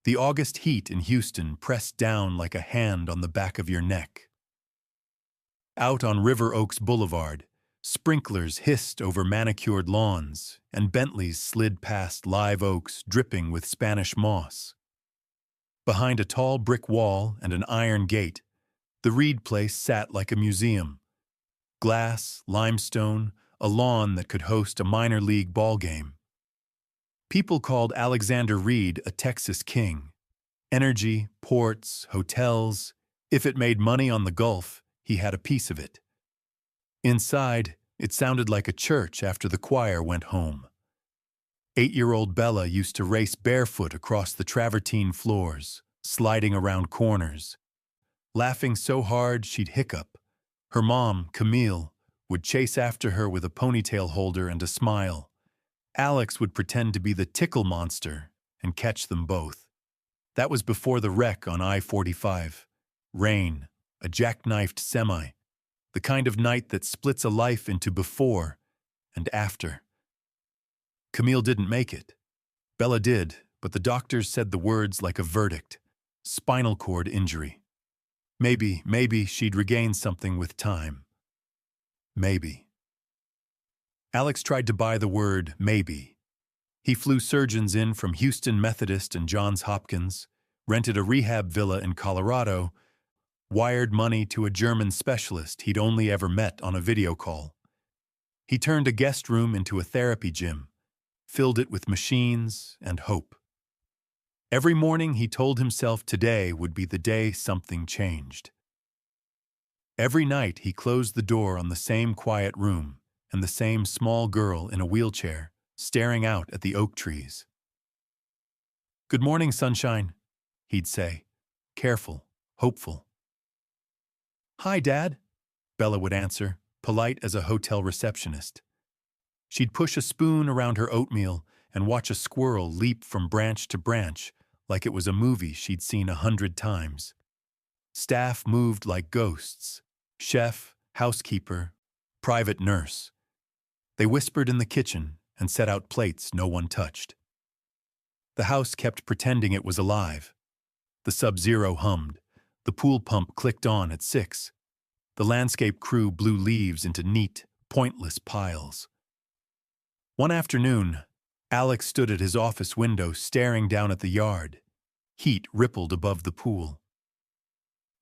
The August heat in Houston pressed down like a hand on the back of your neck. Out on River Oaks Boulevard, sprinklers hissed over manicured lawns, and Bentleys slid past live oaks dripping with Spanish moss. Behind a tall brick wall and an iron gate, the Reed place sat like a museum. Glass, limestone, a lawn that could host a minor league ball game. People called Alexander Reed a Texas king. Energy, ports, hotels. If it made money on the Gulf, he had a piece of it. Inside, it sounded like a church after the choir went home. 8-year-old Bella used to race barefoot across the travertine floors, sliding around corners. Laughing so hard she'd hiccup. Her mom, Camille, would chase after her with a ponytail holder and a smile. Alex would pretend to be the tickle monster and catch them both. That was before the wreck on I-45. Rain, a jackknifed semi, the kind of night that splits a life into before and after. Camille didn't make it. Bella did, but the doctors said the words like a verdict. Spinal cord injury. Maybe she'd regain something with time. Maybe. Alex tried to buy the word maybe. He flew surgeons in from Houston Methodist and Johns Hopkins, rented a rehab villa in Colorado, wired money to a German specialist he'd only ever met on a video call. He turned a guest room into a therapy gym, filled it with machines and hope. Every morning he told himself today would be the day something changed. Every night he closed the door on the same quiet room and the same small girl in a wheelchair, staring out at the oak trees. "Good morning, sunshine," he'd say, careful, hopeful. "Hi, Dad," Bella would answer, polite as a hotel receptionist. She'd push a spoon around her oatmeal and watch a squirrel leap from branch to branch like it was a movie she'd seen 100 times. Staff moved like ghosts. Chef, housekeeper, private nurse. They whispered in the kitchen and set out plates no one touched. The house kept pretending it was alive. The Sub-Zero hummed. The pool pump clicked on at 6. The landscape crew blew leaves into neat, pointless piles. One afternoon, Alex stood at his office window staring down at the yard. Heat rippled above the pool.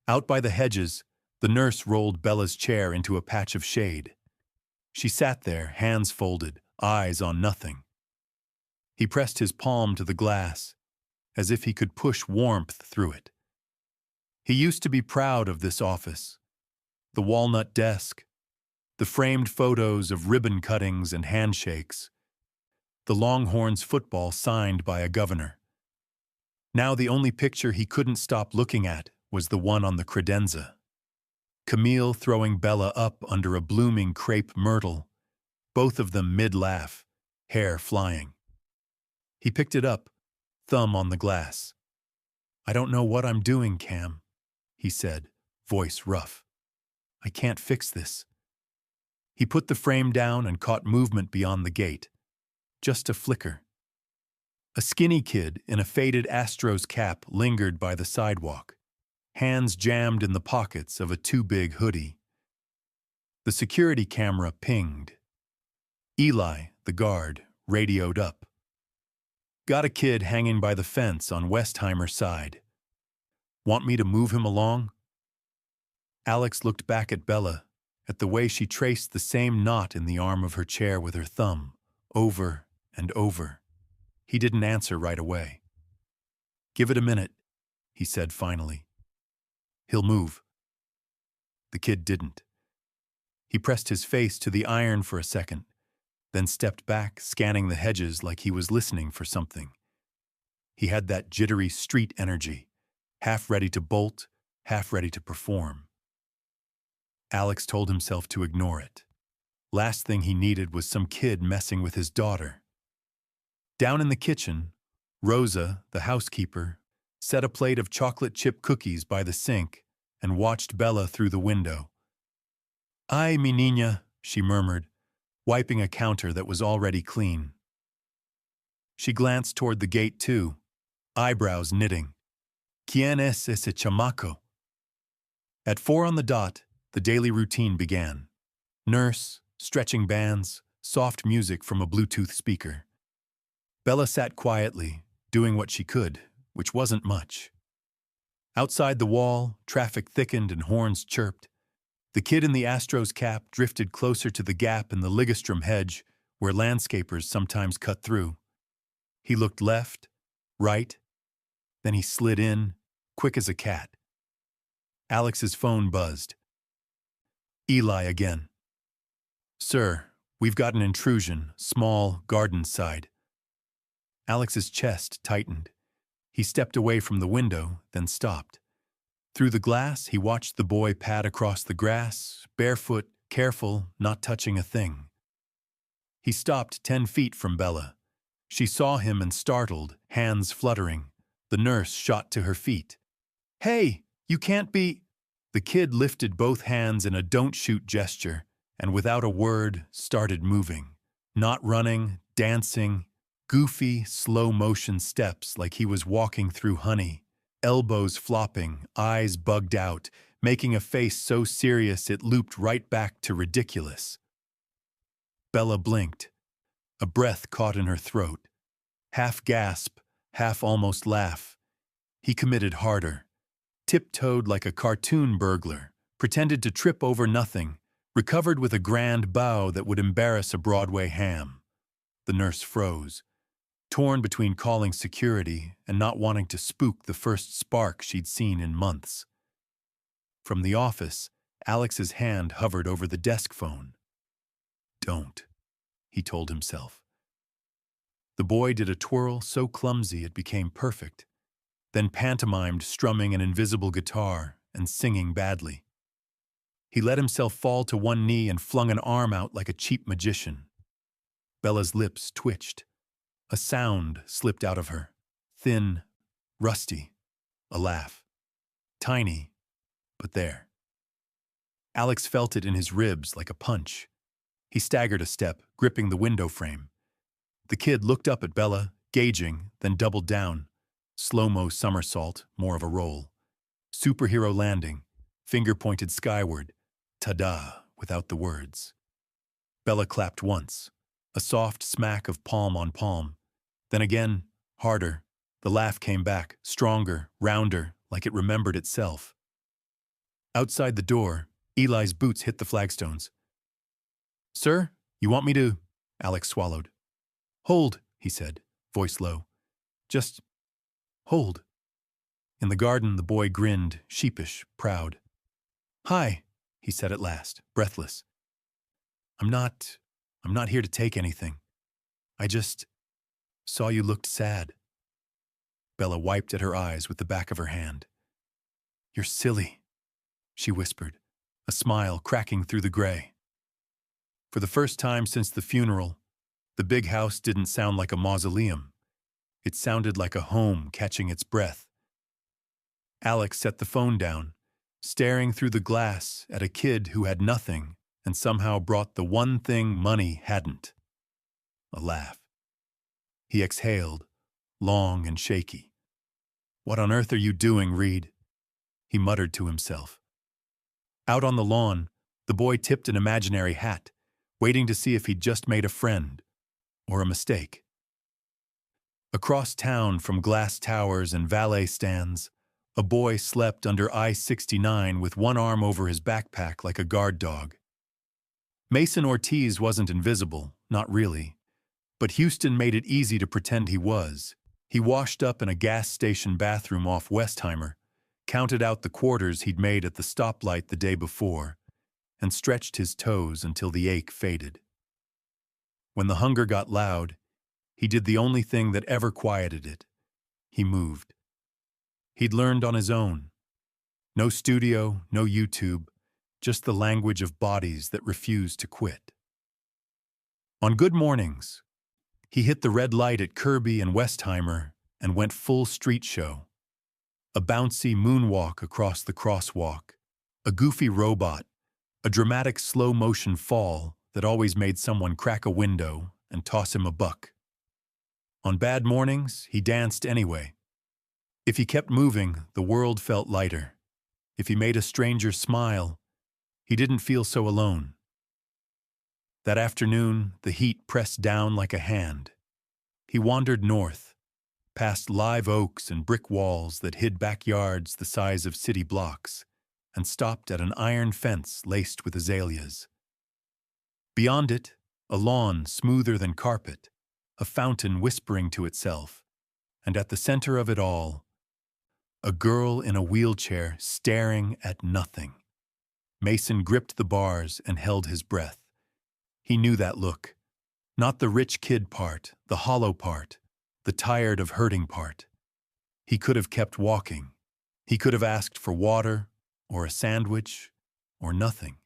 Out by the hedges, the nurse rolled Bella's chair into a patch of shade. She sat there, hands folded, eyes on nothing. He pressed his palm to the glass, as if he could push warmth through it. He used to be proud of this office. The walnut desk, the framed photos of ribbon cuttings and handshakes, the Longhorns football signed by a governor. Now the only picture he couldn't stop looking at was the one on the credenza. Camille throwing Bella up under a blooming crepe myrtle, both of them mid-laugh, hair flying. He picked it up, thumb on the glass. "I don't know what I'm doing, Cam," he said, voice rough. "I can't fix this." He put the frame down and caught movement beyond the gate. Just a flicker. A skinny kid in a faded Astros cap lingered by the sidewalk, hands jammed in the pockets of a too-big hoodie. The security camera pinged. Eli, the guard, radioed up. "Got a kid hanging by the fence on Westheimer side. Want me to move him along?" Alex looked back at Bella, at the way she traced the same knot in the arm of her chair with her thumb, over and over. He didn't answer right away. "Give it a minute," he said finally. "He'll move." The kid didn't. He pressed his face to the iron for a second, then stepped back, scanning the hedges like he was listening for something. He had that jittery street energy, half ready to bolt, half ready to perform. Alex told himself to ignore it. Last thing he needed was some kid messing with his daughter. Down in the kitchen, Rosa, the housekeeper, set a plate of chocolate chip cookies by the sink and watched Bella through the window. "Ay, mi niña," she murmured, wiping a counter that was already clean. She glanced toward the gate too, eyebrows knitting. ¿Quién es ese chamaco? At 4 on the dot, the daily routine began. Nurse, stretching bands, soft music from a Bluetooth speaker. Bella sat quietly, doing what she could, which wasn't much. Outside the wall, traffic thickened and horns chirped. The kid in the Astros cap drifted closer to the gap in the ligustrum hedge where landscapers sometimes cut through. He looked left, right, then he slid in, quick as a cat. Alex's phone buzzed. Eli again. "Sir, we've got an intrusion, small, garden side." Alex's chest tightened. He stepped away from the window, then stopped. Through the glass, he watched the boy pad across the grass, barefoot, careful, not touching a thing. He stopped 10 feet from Bella. She saw him and startled, hands fluttering. The nurse shot to her feet. "Hey, you can't be—" The kid lifted both hands in a don't shoot gesture, and without a word, started moving. Not running, dancing, goofy, slow-motion steps like he was walking through honey, elbows flopping, eyes bugged out, making a face so serious it looped right back to ridiculous. Bella blinked. A breath caught in her throat. Half gasp, half almost laugh. He committed harder. Tiptoed like a cartoon burglar, pretended to trip over nothing, recovered with a grand bow that would embarrass a Broadway ham. The nurse froze, torn between calling security and not wanting to spook the first spark she'd seen in months. From the office, Alex's hand hovered over the desk phone. "Don't," he told himself. The boy did a twirl so clumsy it became perfect, then pantomimed strumming an invisible guitar and singing badly. He let himself fall to one knee and flung an arm out like a cheap magician. Bella's lips twitched. A sound slipped out of her. Thin, rusty, a laugh. Tiny, but there. Alex felt it in his ribs like a punch. He staggered a step, gripping the window frame. The kid looked up at Bella, gauging, then doubled down. Slow-mo somersault, more of a roll. Superhero landing, finger pointed skyward. Ta-da, without the words. Bella clapped once. A soft smack of palm on palm. Then again, harder. The laugh came back, stronger, rounder, like it remembered itself. Outside the door, Eli's boots hit the flagstones. "Sir, you want me to—" Alex swallowed. "Hold," he said, voice low. "Just hold." In the garden, the boy grinned, sheepish, proud. "Hi," he said at last, breathless. I'm not here to take anything. I just saw you looked sad." Bella wiped at her eyes with the back of her hand. "You're silly," she whispered, a smile cracking through the gray. For the first time since the funeral, the big house didn't sound like a mausoleum. It sounded like a home catching its breath. Alex set the phone down, staring through the glass at a kid who had nothing and somehow brought the one thing money hadn't. A laugh. He exhaled, long and shaky. "What on earth are you doing, Reed?" he muttered to himself. Out on the lawn, the boy tipped an imaginary hat, waiting to see if he'd just made a friend, or a mistake. Across town from glass towers and valet stands, a boy slept under I-69 with one arm over his backpack like a guard dog. Mason Ortiz wasn't invisible, not really. But Houston made it easy to pretend he was. He washed up in a gas station bathroom off Westheimer, counted out the quarters he'd made at the stoplight the day before, and stretched his toes until the ache faded. When the hunger got loud, he did the only thing that ever quieted it. He moved. He'd learned on his own. No studio, no YouTube, just the language of bodies that refused to quit. On good mornings, he hit the red light at Kirby and Westheimer and went full street show. A bouncy moonwalk across the crosswalk, a goofy robot, a dramatic slow-motion fall that always made someone crack a window and toss him a buck. On bad mornings, he danced anyway, If he kept moving, the world felt lighter. If he made a stranger smile, he didn't feel so alone. That afternoon, the heat pressed down like a hand. He wandered north, past live oaks and brick walls that hid backyards the size of city blocks, and stopped at an iron fence laced with azaleas. Beyond it, a lawn smoother than carpet, a fountain whispering to itself, and at the center of it all, a girl in a wheelchair staring at nothing. Mason gripped the bars and held his breath. He knew that look. Not the rich kid part, the hollow part, the tired of hurting part. He could have kept walking. He could have asked for water, or a sandwich, or nothing.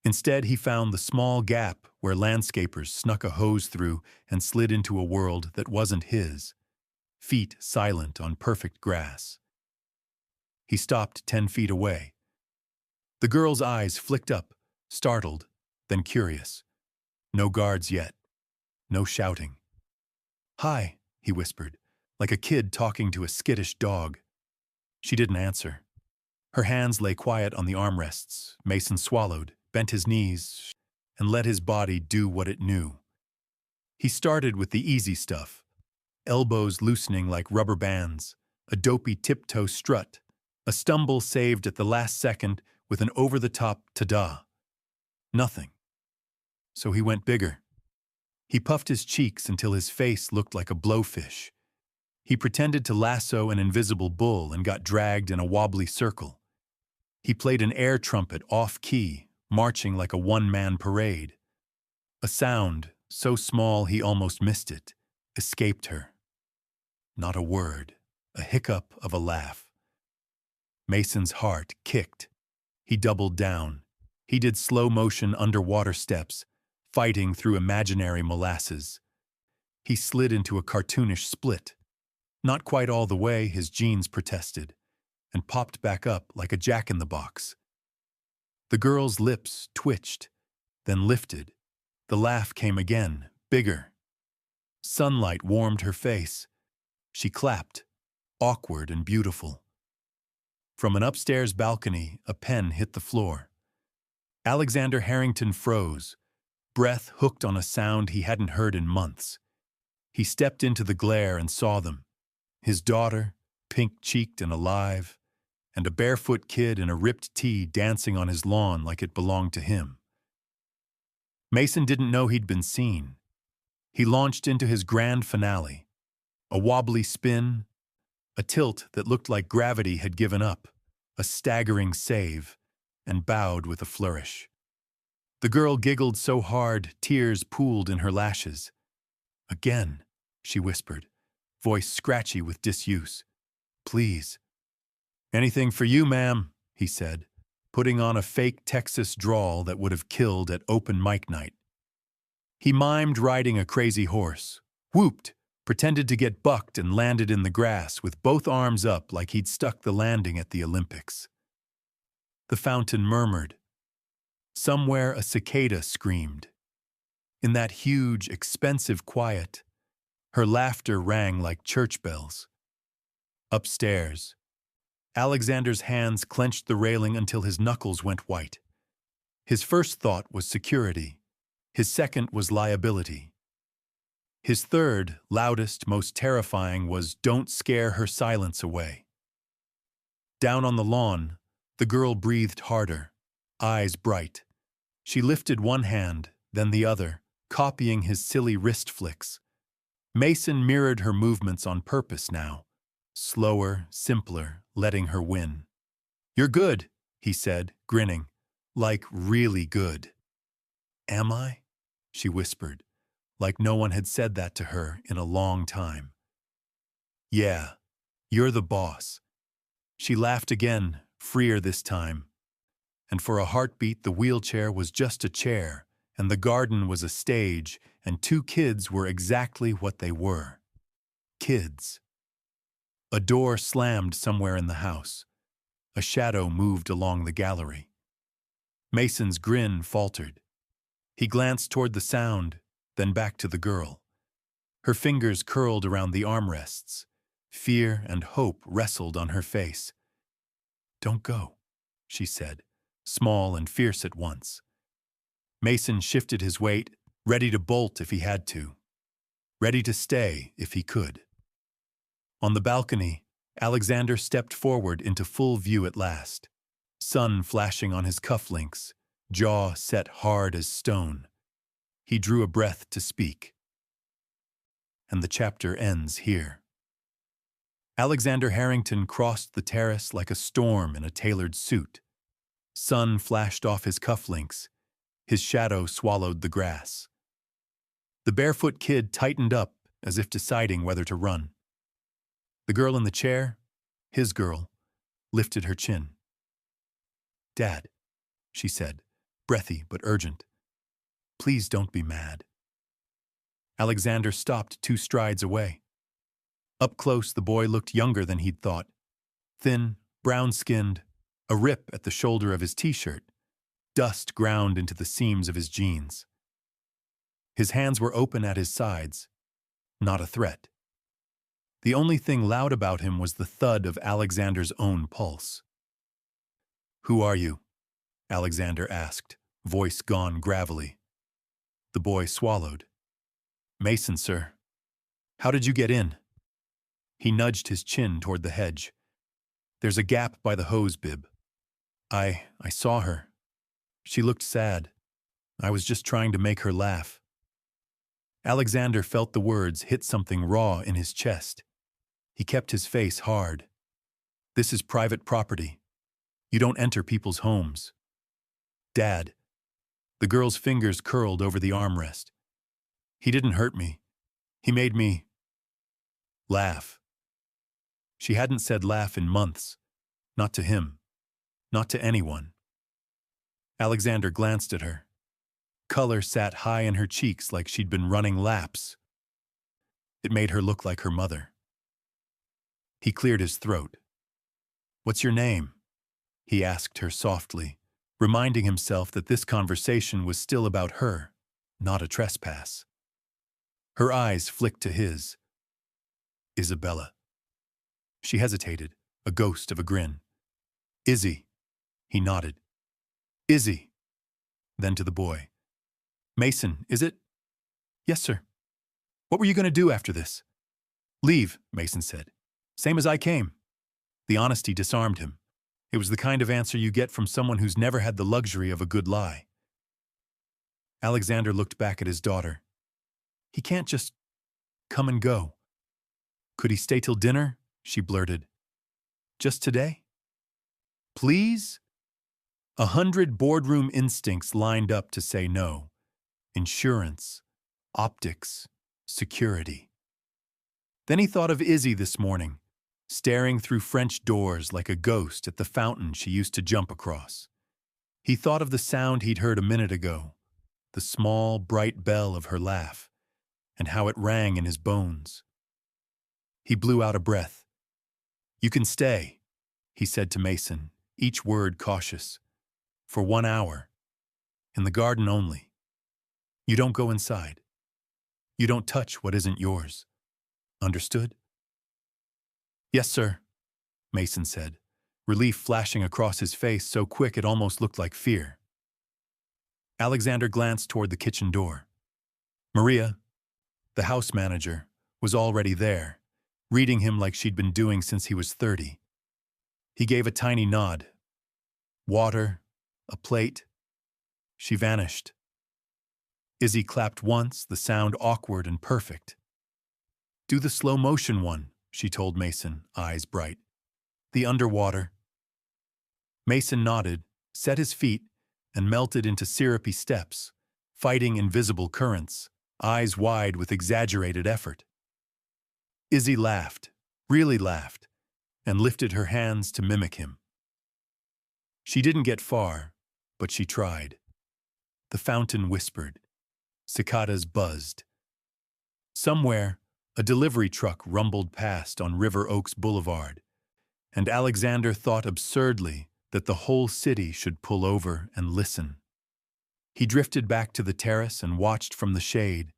Instead, he found the small gap where landscapers snuck a hose through and slid into a world that wasn't his, feet silent on perfect grass. He stopped 10 feet away. The girl's eyes flicked up, startled, then curious. No guards yet. No shouting. "Hi," he whispered, like a kid talking to a skittish dog. She didn't answer. Her hands lay quiet on the armrests. Mason swallowed, bent his knees, and let his body do what it knew. He started with the easy stuff, elbows loosening like rubber bands, a dopey tiptoe strut, a stumble saved at the last second with an over-the-top ta-da. Nothing. So he went bigger. He puffed his cheeks until his face looked like a blowfish. He pretended to lasso an invisible bull and got dragged in a wobbly circle. He played an air trumpet off-key, marching like a one-man parade. A sound, so small he almost missed it, escaped her. Not a word, a hiccup of a laugh. Mason's heart kicked. He doubled down. He did slow-motion underwater steps, fighting through imaginary molasses. He slid into a cartoonish split. Not quite all the way, his jeans protested, and popped back up like a jack-in-the-box. The girl's lips twitched, then lifted. The laugh came again, bigger. Sunlight warmed her face. She clapped, awkward and beautiful. From an upstairs balcony, a pen hit the floor. Alexander Harrington froze, breath hooked on a sound he hadn't heard in months. He stepped into the glare and saw them. His daughter, pink-cheeked and alive, and a barefoot kid in a ripped tee dancing on his lawn like it belonged to him. Mason didn't know he'd been seen. He launched into his grand finale, a wobbly spin, a tilt that looked like gravity had given up, a staggering save, and bowed with a flourish. The girl giggled so hard, tears pooled in her lashes. "Again," she whispered, voice scratchy with disuse. "Please." "Anything for you, ma'am," he said, putting on a fake Texas drawl that would have killed at open mic night. He mimed riding a crazy horse, whooped, pretended to get bucked and landed in the grass with both arms up like he'd stuck the landing at the Olympics. The fountain murmured. Somewhere a cicada screamed. In that huge, expensive quiet, her laughter rang like church bells. Upstairs, Alexander's hands clenched the railing until his knuckles went white. His first thought was security. His second was liability. His third, loudest, most terrifying was don't scare her silence away. Down on the lawn, the girl breathed harder, eyes bright. She lifted one hand, then the other, copying his silly wrist flicks. Mason mirrored her movements on purpose now, slower, simpler, letting her win. "You're good," he said, grinning, "like really good." "Am I?" she whispered, like no one had said that to her in a long time. "Yeah, you're the boss." She laughed again, freer this time. And for a heartbeat, the wheelchair was just a chair, and the garden was a stage, and two kids were exactly what they were. Kids. A door slammed somewhere in the house. A shadow moved along the gallery. Mason's grin faltered. He glanced toward the sound, then back to the girl. Her fingers curled around the armrests, Fear and hope wrestled on her face. "Don't go," she said, small and fierce at once. Mason shifted his weight, ready to bolt if he had to, ready to stay if he could. On the balcony, Alexander stepped forward into full view at last, sun flashing on his cufflinks, jaw set hard as stone. He drew a breath to speak. And the chapter ends here. Alexander Harrington crossed the terrace like a storm in a tailored suit. Sun flashed off his cufflinks. His shadow swallowed the grass. The barefoot kid tightened up as if deciding whether to run. The girl in the chair, his girl, lifted her chin. "Dad," she said, breathy but urgent. "Please don't be mad." Alexander stopped 2 strides away. Up close, the boy looked younger than he'd thought. Thin, brown-skinned, a rip at the shoulder of his t-shirt, dust ground into the seams of his jeans. His hands were open at his sides, not a threat. The only thing loud about him was the thud of Alexander's own pulse. "Who are you?" Alexander asked, voice gone gravelly. The boy swallowed. "Mason, sir." "How did you get in?" He nudged his chin toward the hedge. "There's a gap by the hose bib. I saw her. She looked sad. I was just trying to make her laugh." Alexander felt the words hit something raw in his chest. He kept his face hard. "This is private property. You don't enter people's homes." "Dad." The girl's fingers curled over the armrest. "He didn't hurt me. He made me laugh." She hadn't said laugh in months. Not to him. Not to anyone. Alexander glanced at her. Color sat high in her cheeks like she'd been running laps. It made her look like her mother. He cleared his throat. "What's your name?" he asked her softly, reminding himself that this conversation was still about her, not a trespass. Her eyes flicked to his. "Isabella." She hesitated, a ghost of a grin. "Izzy." He nodded. "Izzy." Then to the boy. "Mason, is it?" "Yes, sir." "What were you going to do after this?" "Leave," Mason said. "Same as I came." The honesty disarmed him. It was the kind of answer you get from someone who's never had the luxury of a good lie. Alexander looked back at his daughter. He can't just come and go. "Could he stay till dinner?" she blurted. "Just today?" "Please?" 100 boardroom instincts lined up to say no. Insurance, optics, security. Then he thought of Izzy this morning, staring through French doors like a ghost at the fountain she used to jump across. He thought of the sound he'd heard a minute ago, the small, bright bell of her laugh, and how it rang in his bones. He blew out a breath. "You can stay," he said to Mason, each word cautious. "For 1 hour. In the garden only. You don't go inside. You don't touch what isn't yours. Understood?" "Yes, sir," Mason said, relief flashing across his face so quick it almost looked like fear. Alexander glanced toward the kitchen door. Maria, the house manager, was already there, reading him like she'd been doing since he was 30. He gave a tiny nod. Water, a plate. She vanished. Izzy clapped once, the sound awkward and perfect. "Do the slow motion one," she told Mason, eyes bright. "The underwater." Mason nodded, set his feet, and melted into syrupy steps, fighting invisible currents, eyes wide with exaggerated effort. Izzy laughed, really laughed, and lifted her hands to mimic him. She didn't get far, but she tried. The fountain whispered. Cicadas buzzed. Somewhere, a delivery truck rumbled past on River Oaks Boulevard, and Alexander thought absurdly that the whole city should pull over and listen. He drifted back to the terrace and watched from the shade,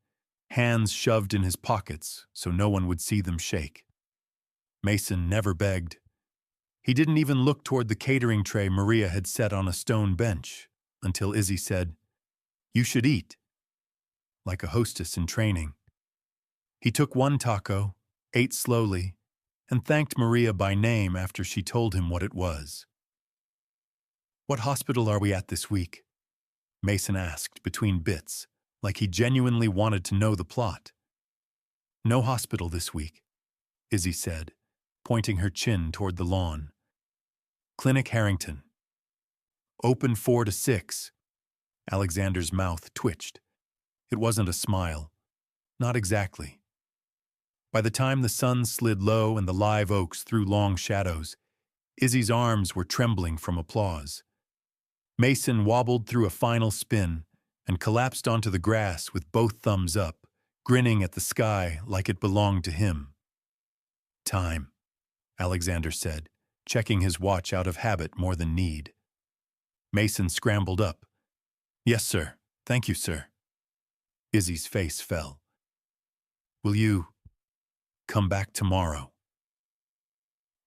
hands shoved in his pockets so no one would see them shake. Mason never begged. He didn't even look toward the catering tray Maria had set on a stone bench, until Izzy said, "You should eat," like a hostess in training. He took one taco, ate slowly, and thanked Maria by name after she told him what it was. "What hospital are we at this week?" Mason asked between bits, like he genuinely wanted to know the plot. "No hospital this week," Izzy said, pointing her chin toward the lawn. "Clinic Harrington. Open 4 to 6. Alexander's mouth twitched. It wasn't a smile. Not exactly. By the time the sun slid low and the live oaks threw long shadows, Izzy's arms were trembling from applause. Mason wobbled through a final spin and collapsed onto the grass with both thumbs up, grinning at the sky like it belonged to him. "Time," Alexander said, checking his watch out of habit more than need. Mason scrambled up. "Yes, sir. Thank you, sir." Izzy's face fell. "Will you come back tomorrow?"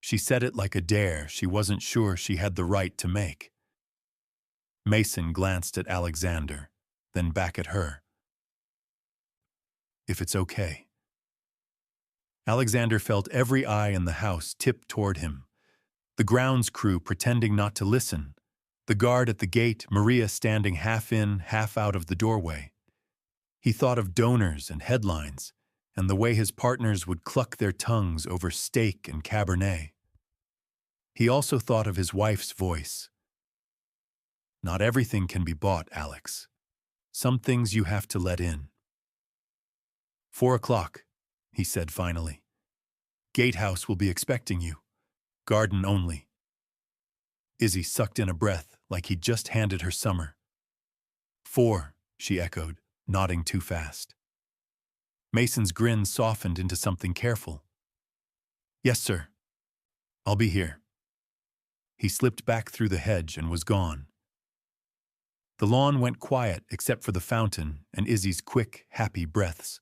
She said it like a dare she wasn't sure she had the right to make. Mason glanced at Alexander, then back at her. "If it's okay." Alexander felt every eye in the house tip toward him. The grounds crew pretending not to listen. The guard at the gate, Maria standing half in, half out of the doorway. He thought of donors and headlines, and the way his partners would cluck their tongues over steak and Cabernet. He also thought of his wife's voice. "Not everything can be bought, Alex. Some things you have to let in." 4 o'clock, he said finally. "Gatehouse will be expecting you. Garden only." Izzy sucked in a breath like he'd just handed her summer. 4, she echoed, nodding too fast. Mason's grin softened into something careful. "Yes, sir. I'll be here." He slipped back through the hedge and was gone. The lawn went quiet except for the fountain and Izzy's quick, happy breaths.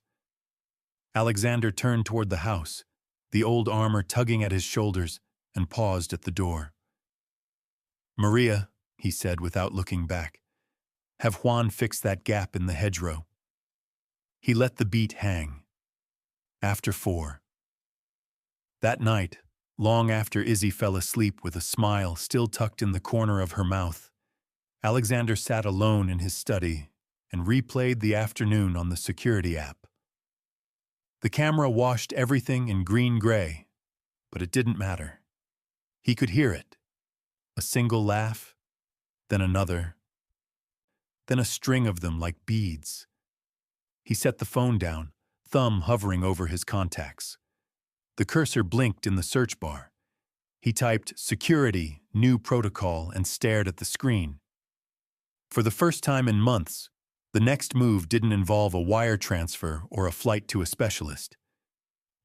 Alexander turned toward the house, the old armor tugging at his shoulders, and paused at the door. "Maria," he said without looking back, "have Juan fix that gap in the hedgerow." He let the beat hang. After 4. That night, long after Izzy fell asleep with a smile still tucked in the corner of her mouth, Alexander sat alone in his study and replayed the afternoon on the security app. The camera washed everything in green-gray, but it didn't matter. He could hear it. A single laugh, then another, then a string of them like beads. He set the phone down, thumb hovering over his contacts. The cursor blinked in the search bar. He typed "security, new protocol" and stared at the screen. For the first time in months, the next move didn't involve a wire transfer or a flight to a specialist.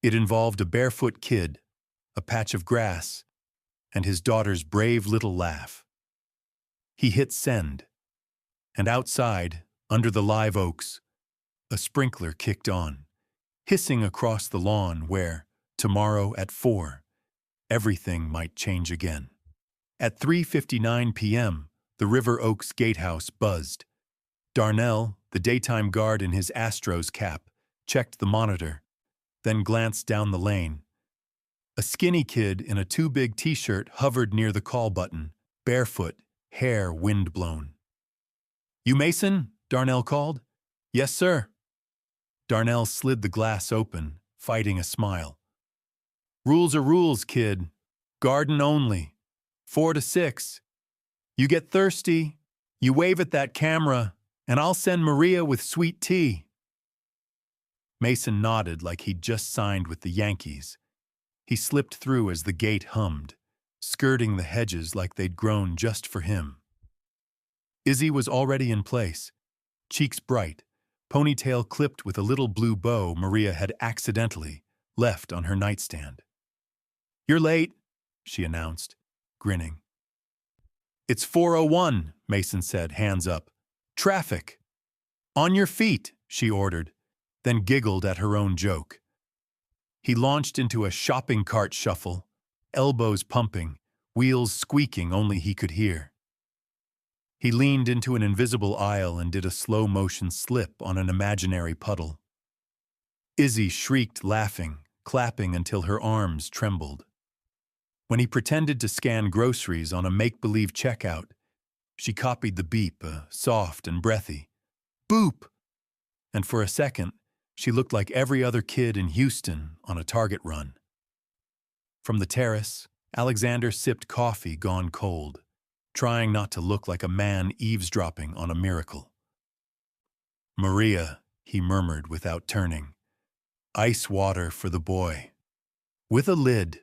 It involved a barefoot kid, a patch of grass, and his daughter's brave little laugh. He hit send, and outside, under the live oaks, a sprinkler kicked on, hissing across the lawn where, tomorrow at 4, everything might change again. At 3:59 p.m., the River Oaks gatehouse buzzed. Darnell, the daytime guard in his Astros cap, checked the monitor, then glanced down the lane. A skinny kid in a too-big t-shirt hovered near the call button, barefoot, hair wind-blown. "You Mason?" Darnell called. "Yes, sir." Darnell slid the glass open, fighting a smile. "Rules are rules, kid. Garden only. 4 to 6. You get thirsty, you wave at that camera, and I'll send Maria with sweet tea." Mason nodded like he'd just signed with the Yankees. He slipped through as the gate hummed, skirting the hedges like they'd grown just for him. Izzy was already in place, cheeks bright, ponytail clipped with a little blue bow Maria had accidentally left on her nightstand. "You're late," she announced, grinning. "It's 4:01, Mason said, hands up. "Traffic." "On your feet," she ordered, then giggled at her own joke. He launched into a shopping cart shuffle, elbows pumping, wheels squeaking only he could hear. He leaned into an invisible aisle and did a slow-motion slip on an imaginary puddle. Izzy shrieked, laughing, clapping until her arms trembled. When he pretended to scan groceries on a make-believe checkout, she copied the beep, soft and breathy. Boop! And for a second, she looked like every other kid in Houston on a Target run. From the terrace, Alexander sipped coffee gone cold, trying not to look like a man eavesdropping on a miracle. Maria, he murmured without turning. Ice water for the boy. With a lid.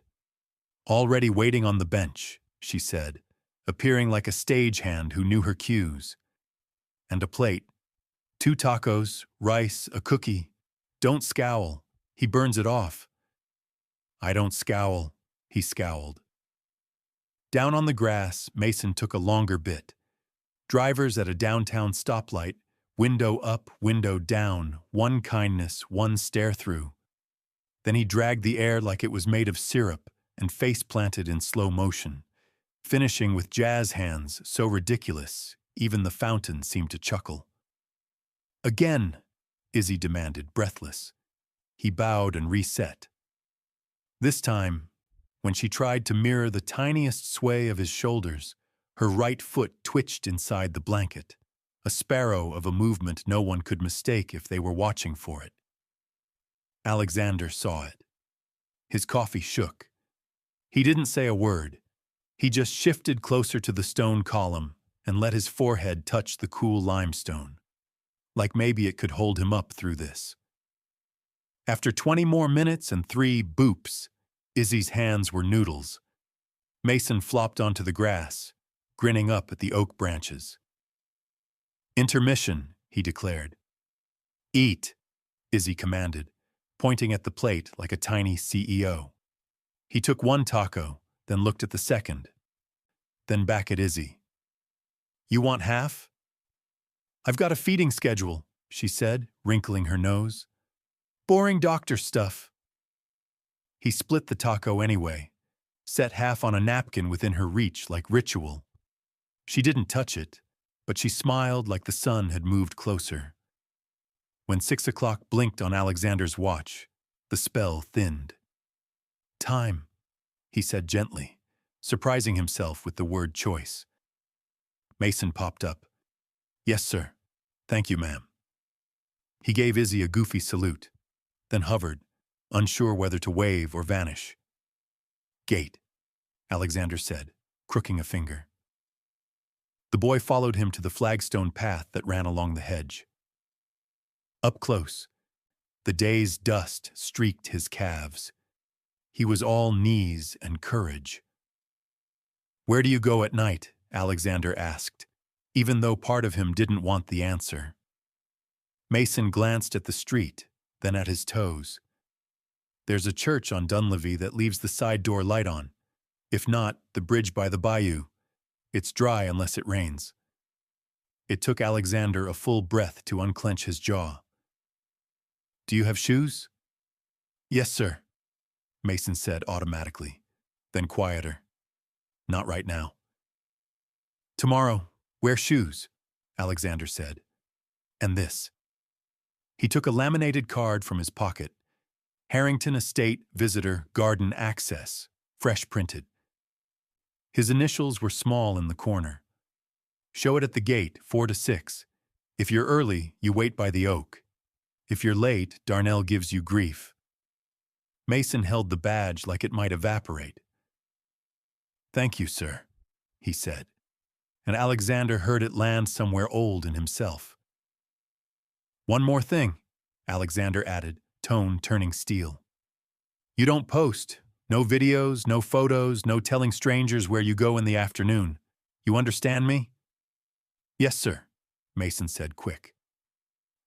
Already waiting on the bench, she said, appearing like a stagehand who knew her cues. And a plate. 2 tacos, rice, a cookie. Don't scowl. He burns it off. I don't scowl, he scowled. Down on the grass, Mason took a longer bit. Drivers at a downtown stoplight, window up, window down, one kindness, one stare-through. Then he dragged the air like it was made of syrup and face-planted in slow motion, finishing with jazz hands so ridiculous, even the fountain seemed to chuckle. Again, Izzy demanded, breathless. He bowed and reset. This time, when she tried to mirror the tiniest sway of his shoulders, her right foot twitched inside the blanket, a sparrow of a movement no one could mistake if they were watching for it. Alexander saw it. His coffee shook. He didn't say a word. He just shifted closer to the stone column and let his forehead touch the cool limestone, like maybe it could hold him up through this. After 20 more minutes and 3 boops, Izzy's hands were noodles. Mason flopped onto the grass, grinning up at the oak branches. Intermission, he declared. Eat, Izzy commanded, pointing at the plate like a tiny CEO. He took 1 taco, then looked at the second, then back at Izzy. You want half? I've got a feeding schedule, she said, wrinkling her nose. Boring doctor stuff. He split the taco anyway, set half on a napkin within her reach like ritual. She didn't touch it, but she smiled like the sun had moved closer. When 6 o'clock blinked on Alexander's watch, the spell thinned. Time, he said gently, surprising himself with the word choice. Mason popped up. Yes, sir. Thank you, ma'am. He gave Izzy a goofy salute, then hovered, unsure whether to wave or vanish. Gate, Alexander said, crooking a finger. The boy followed him to the flagstone path that ran along the hedge. Up close, the day's dust streaked his calves. He was all knees and courage. Where do you go at night? Alexander asked, even though part of him didn't want the answer. Mason glanced at the street, then at his toes. There's a church on Dunleavy that leaves the side door light on. If not, the bridge by the bayou. It's dry unless it rains. It took Alexander a full breath to unclench his jaw. Do you have shoes? Yes, sir, Mason said automatically, then quieter. Not right now. Tomorrow, wear shoes, Alexander said. And this. He took a laminated card from his pocket. Harrington Estate Visitor Garden Access, fresh printed. His initials were small in the corner. Show it at the gate, 4 to 6. If you're early, you wait by the oak. If you're late, Darnell gives you grief. Mason held the badge like it might evaporate. Thank you, sir, he said, and Alexander heard it land somewhere old in himself. One more thing, Alexander added, tone turning steel. You don't post. No videos, no photos, no telling strangers where you go in the afternoon. You understand me? Yes, sir, Mason said quick.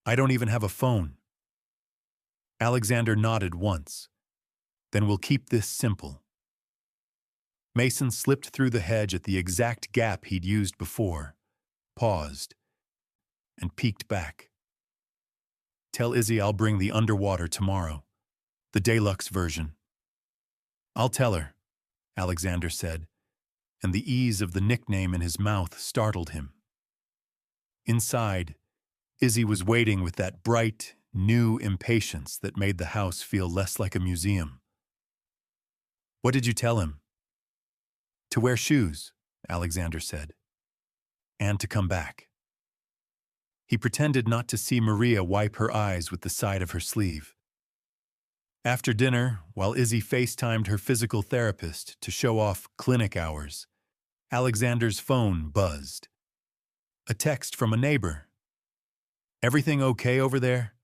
I don't even have a phone. Alexander nodded once. Then we'll keep this simple. Mason slipped through the hedge at the exact gap he'd used before, paused, and peeked back. Tell Izzy I'll bring the underwater tomorrow. the deluxe version. I'll tell her, Alexander said, and the ease of the nickname in his mouth startled him. Inside, Izzy was waiting with that bright, new impatience that made the house feel less like a museum. What did you tell him? To wear shoes, Alexander said, and to come back. He pretended not to see Maria wipe her eyes with the side of her sleeve. After dinner, while Izzy FaceTimed her physical therapist to show off clinic hours, Alexander's phone buzzed. A text from a neighbor. Everything okay over there?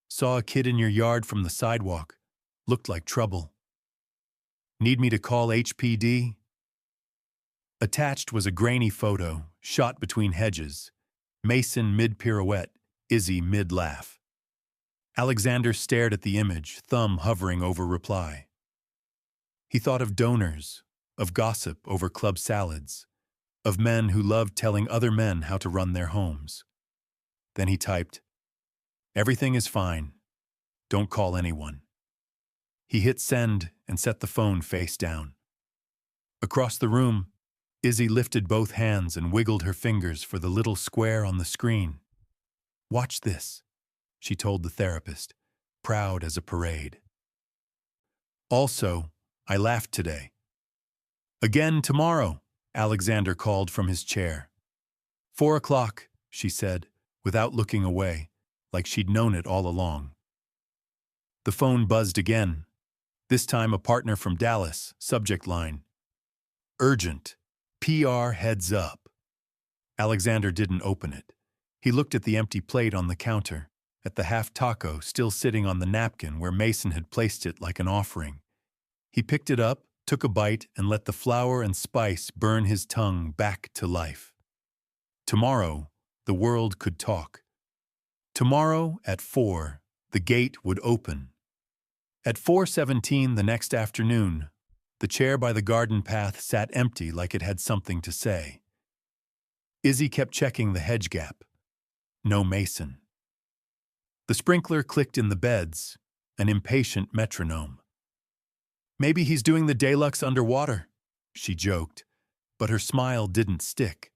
Saw a kid in your yard from the sidewalk. Looked like trouble. Need me to call HPD? Attached was a grainy photo, shot between hedges. Mason mid-pirouette, Izzy mid-laugh. Alexander stared at the image, thumb hovering over reply. He thought of donors, of gossip over club salads, of men who loved telling other men how to run their homes. Then he typed, "Everything is fine. Don't call anyone." He hit send and set the phone face down. Across the room, Izzy lifted both hands and wiggled her fingers for the little square on the screen. "Watch this," she told the therapist, proud as a parade. "Also, I laughed today." "Again tomorrow," Alexander called from his chair. 4 o'clock, she said, without looking away, like she'd known it all along. The phone buzzed again, this time a partner from Dallas, subject line. "Urgent. PR heads up." Alexander didn't open it. He looked at the empty plate on the counter, at the half taco still sitting on the napkin where Mason had placed it like an offering. He picked it up, took a bite, and let the flour and spice burn his tongue back to life. Tomorrow, the world could talk. Tomorrow, at 4, the gate would open. At 4:17 the next afternoon, the chair by the garden path sat empty like it had something to say. Izzy kept checking the hedge gap. No Mason. The sprinkler clicked in the beds, an impatient metronome. "Maybe he's doing the deluxe underwater," she joked, but her smile didn't stick.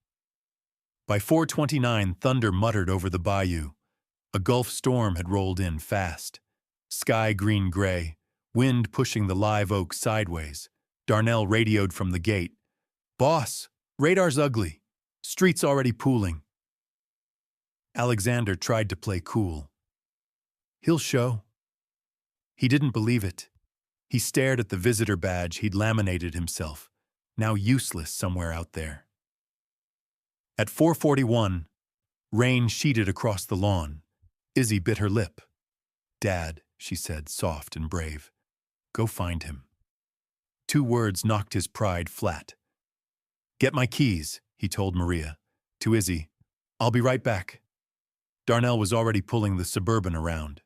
By 4:29, thunder muttered over the bayou. A Gulf storm had rolled in fast. Sky green-gray, wind pushing the live oak sideways. Darnell radioed from the gate. "Boss, radar's ugly. Street's already pooling." Alexander tried to play cool. "He'll show." He didn't believe it. He stared at the visitor badge he'd laminated himself, now useless somewhere out there. At 4:41, rain sheeted across the lawn. Izzy bit her lip. "Dad," she said, soft and brave. "Go find him." 2 words knocked his pride flat. "Get my keys," he told Maria. To Izzy, "I'll be right back." Darnell was already pulling the Suburban around.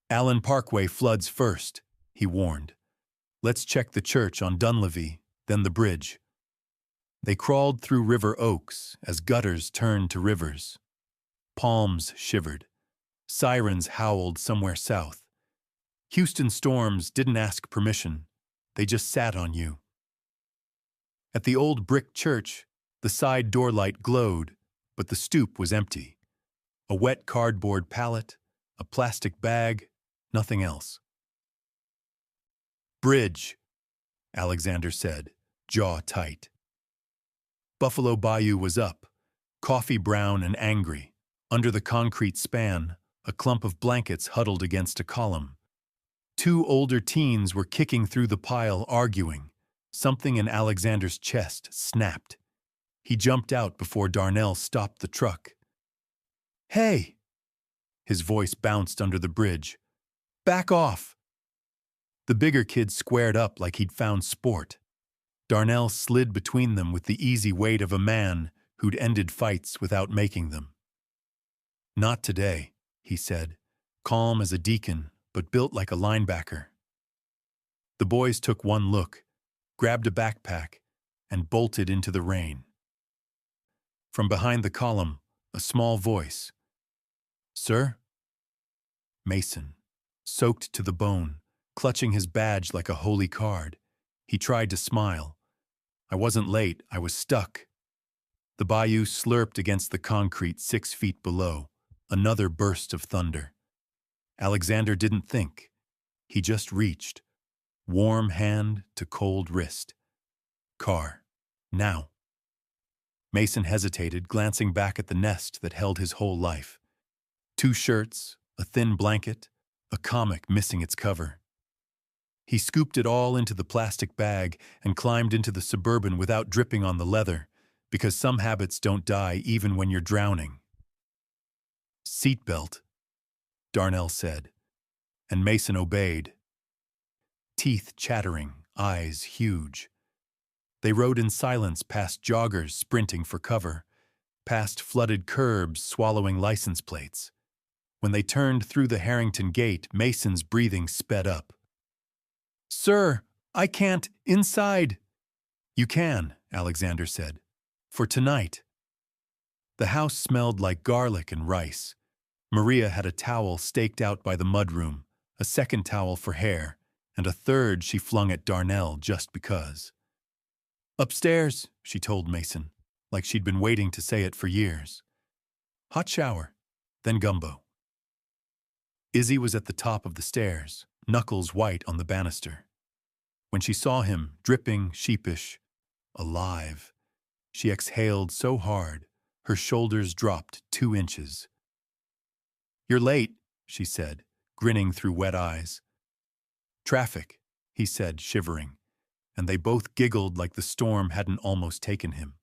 "Allen Parkway floods first," he warned. "Let's check the church on Dunleavy, then the bridge." They crawled through river oaks as gutters turned to rivers. Palms shivered. Sirens howled somewhere south. Houston storms didn't ask permission. They just sat on you. At the old brick church, the side door light glowed, but the stoop was empty. A wet cardboard pallet, a plastic bag, nothing else. "Bridge," Alexander said, jaw tight. Buffalo Bayou was up, coffee brown and angry. Under the concrete span, a clump of blankets huddled against a column. 2 older teens were kicking through the pile, arguing. Something in Alexander's chest snapped. He jumped out before Darnell stopped the truck. "Hey!" His voice bounced under the bridge. "Back off!" The bigger kid squared up like he'd found sport. Darnell slid between them with the easy weight of a man who'd ended fights without making them. "Not today," he said, calm as a deacon, but built like a linebacker. The boys took one look, grabbed a backpack, and bolted into the rain. From behind the column, a small voice. "Sir?" "Mason." soaked to the bone, clutching his badge like a holy card. He tried to smile. I wasn't late, I was stuck. The bayou slurped against the concrete 6 feet below. Another burst of thunder. Alexander didn't think. He just reached. Warm hand to cold wrist. Car. Now. Mason hesitated, glancing back at the nest that held his whole life. 2 shirts, a thin blanket, a comic missing its cover. He scooped it all into the plastic bag and climbed into the Suburban without dripping on the leather, because some habits don't die even when you're drowning. "Seatbelt," Darnell said, and Mason obeyed. Teeth chattering, eyes huge. They rode in silence past joggers sprinting for cover, past flooded curbs swallowing license plates. When they turned through the Harrington gate, Mason's breathing sped up. "Sir, I can't. Inside." "You can," Alexander said. "For tonight." The house smelled like garlic and rice. Maria had a towel staked out by the mudroom, a second towel for hair, and a third she flung at Darnell just because. "Upstairs," she told Mason, like she'd been waiting to say it for years. "Hot shower, then gumbo." Izzy was at the top of the stairs, knuckles white on the banister. When she saw him, dripping, sheepish, alive, she exhaled so hard, her shoulders dropped 2 inches. "You're late," she said, grinning through wet eyes. "Traffic," he said, shivering, and they both giggled like the storm hadn't almost taken him.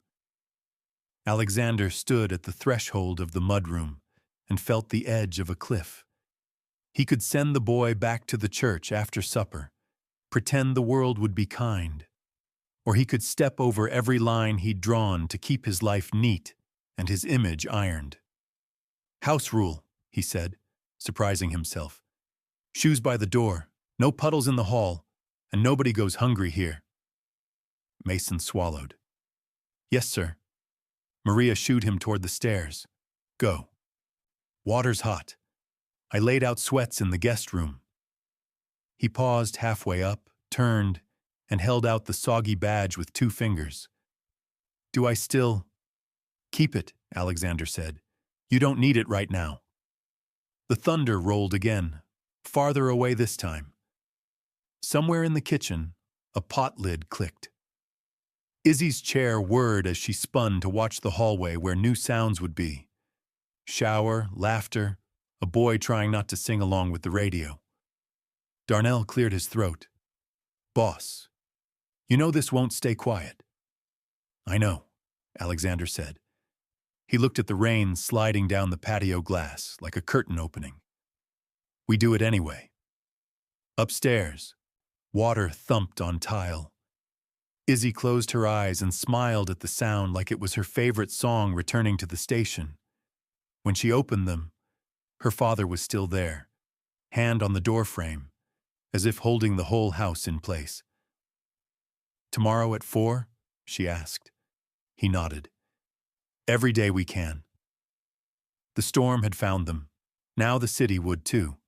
Alexander stood at the threshold of the mudroom and felt the edge of a cliff. He could send the boy back to the church after supper, pretend the world would be kind, or he could step over every line he'd drawn to keep his life neat and his image ironed. "House rule," he said, surprising himself. "Shoes by the door, no puddles in the hall, and nobody goes hungry here." Mason swallowed. "Yes, sir." Maria shooed him toward the stairs. "Go." "Water's hot. I laid out sweats in the guest room." He paused halfway up, turned, and held out the soggy badge with 2 fingers. "Do I still—" "Keep it," Alexander said. "You don't need it right now." The thunder rolled again, farther away this time. Somewhere in the kitchen, a pot lid clicked. Izzy's chair whirred as she spun to watch the hallway where new sounds would be. Shower, laughter, a boy trying not to sing along with the radio. Darnell cleared his throat. "Boss, you know this won't stay quiet." "I know," Alexander said. He looked at the rain sliding down the patio glass like a curtain opening. "We do it anyway." Upstairs, water thumped on tile. Izzy closed her eyes and smiled at the sound like it was her favorite song returning to the station. When she opened them, her father was still there, hand on the doorframe, as if holding the whole house in place. "Tomorrow at 4?" she asked. He nodded. "Every day we can." The storm had found them. Now the city would too.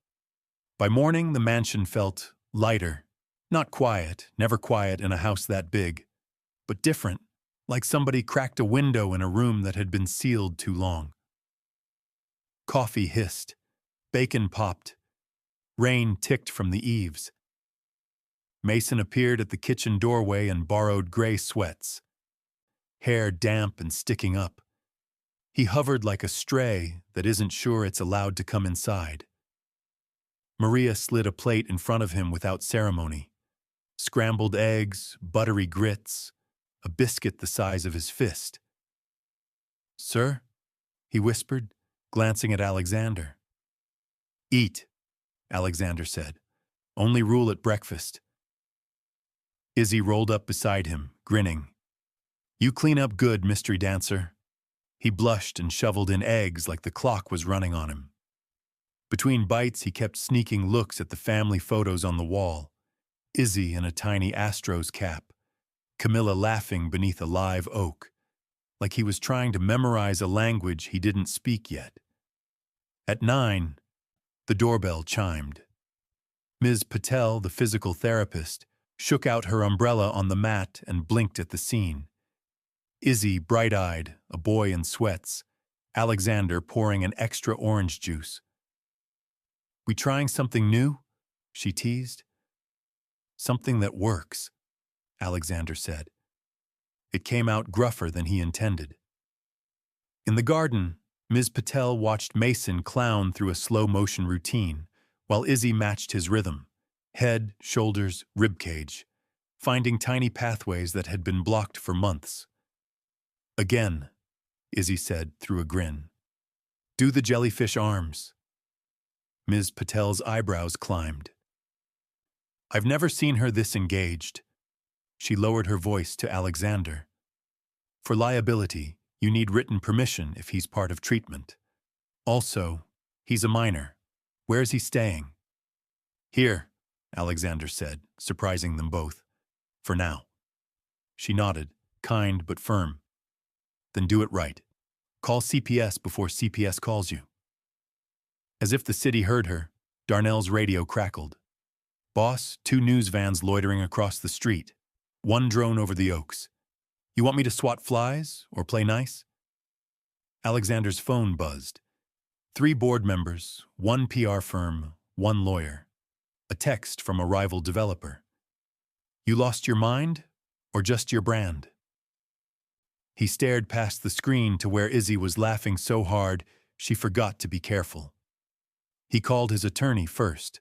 By morning, the mansion felt lighter. Not quiet, never quiet in a house that big, but different, like somebody cracked a window in a room that had been sealed too long. Coffee hissed. Bacon popped. Rain ticked from the eaves. Mason appeared at the kitchen doorway and borrowed gray sweats, hair damp and sticking up. He hovered like a stray that isn't sure it's allowed to come inside. Maria slid a plate in front of him without ceremony. Scrambled eggs, buttery grits, a biscuit the size of his fist. "Sir?" he whispered, glancing at Alexander. "Eat," Alexander said. "Only rule at breakfast." Izzy rolled up beside him, grinning. "You clean up good, mystery dancer." He blushed and shoveled in eggs like the clock was running on him. Between bites, he kept sneaking looks at the family photos on the wall. Izzy in a tiny Astros cap, Camilla laughing beneath a live oak, like he was trying to memorize a language he didn't speak yet. At 9, the doorbell chimed. Ms. Patel, the physical therapist, shook out her umbrella on the mat and blinked at the scene. Izzy, bright-eyed, a boy in sweats. Alexander pouring an extra orange juice. "We trying something new?" she teased. "Something that works," Alexander said. It came out gruffer than he intended. In the garden, Ms. Patel watched Mason clown through a slow-motion routine, while Izzy matched his rhythm, head, shoulders, ribcage, finding tiny pathways that had been blocked for months. "Again," Izzy said through a grin. "Do the jellyfish arms." Ms. Patel's eyebrows climbed. "I've never seen her this engaged." She lowered her voice to Alexander. "For liability, you need written permission if he's part of treatment. Also, he's a minor. Where's he staying?" "Here," Alexander said, surprising them both. "For now." She nodded, kind but firm. "Then do it right. Call CPS before CPS calls you." As if the city heard her, Darnell's radio crackled. "Boss, 2 news vans loitering across the street. 1 drone over the Oaks. You want me to swat flies or play nice?" Alexander's phone buzzed. 3 board members, 1 PR firm, 1 lawyer. A text from a rival developer. "You lost your mind or just your brand?" He stared past the screen to where Izzy was laughing so hard she forgot to be careful. He called his attorney first.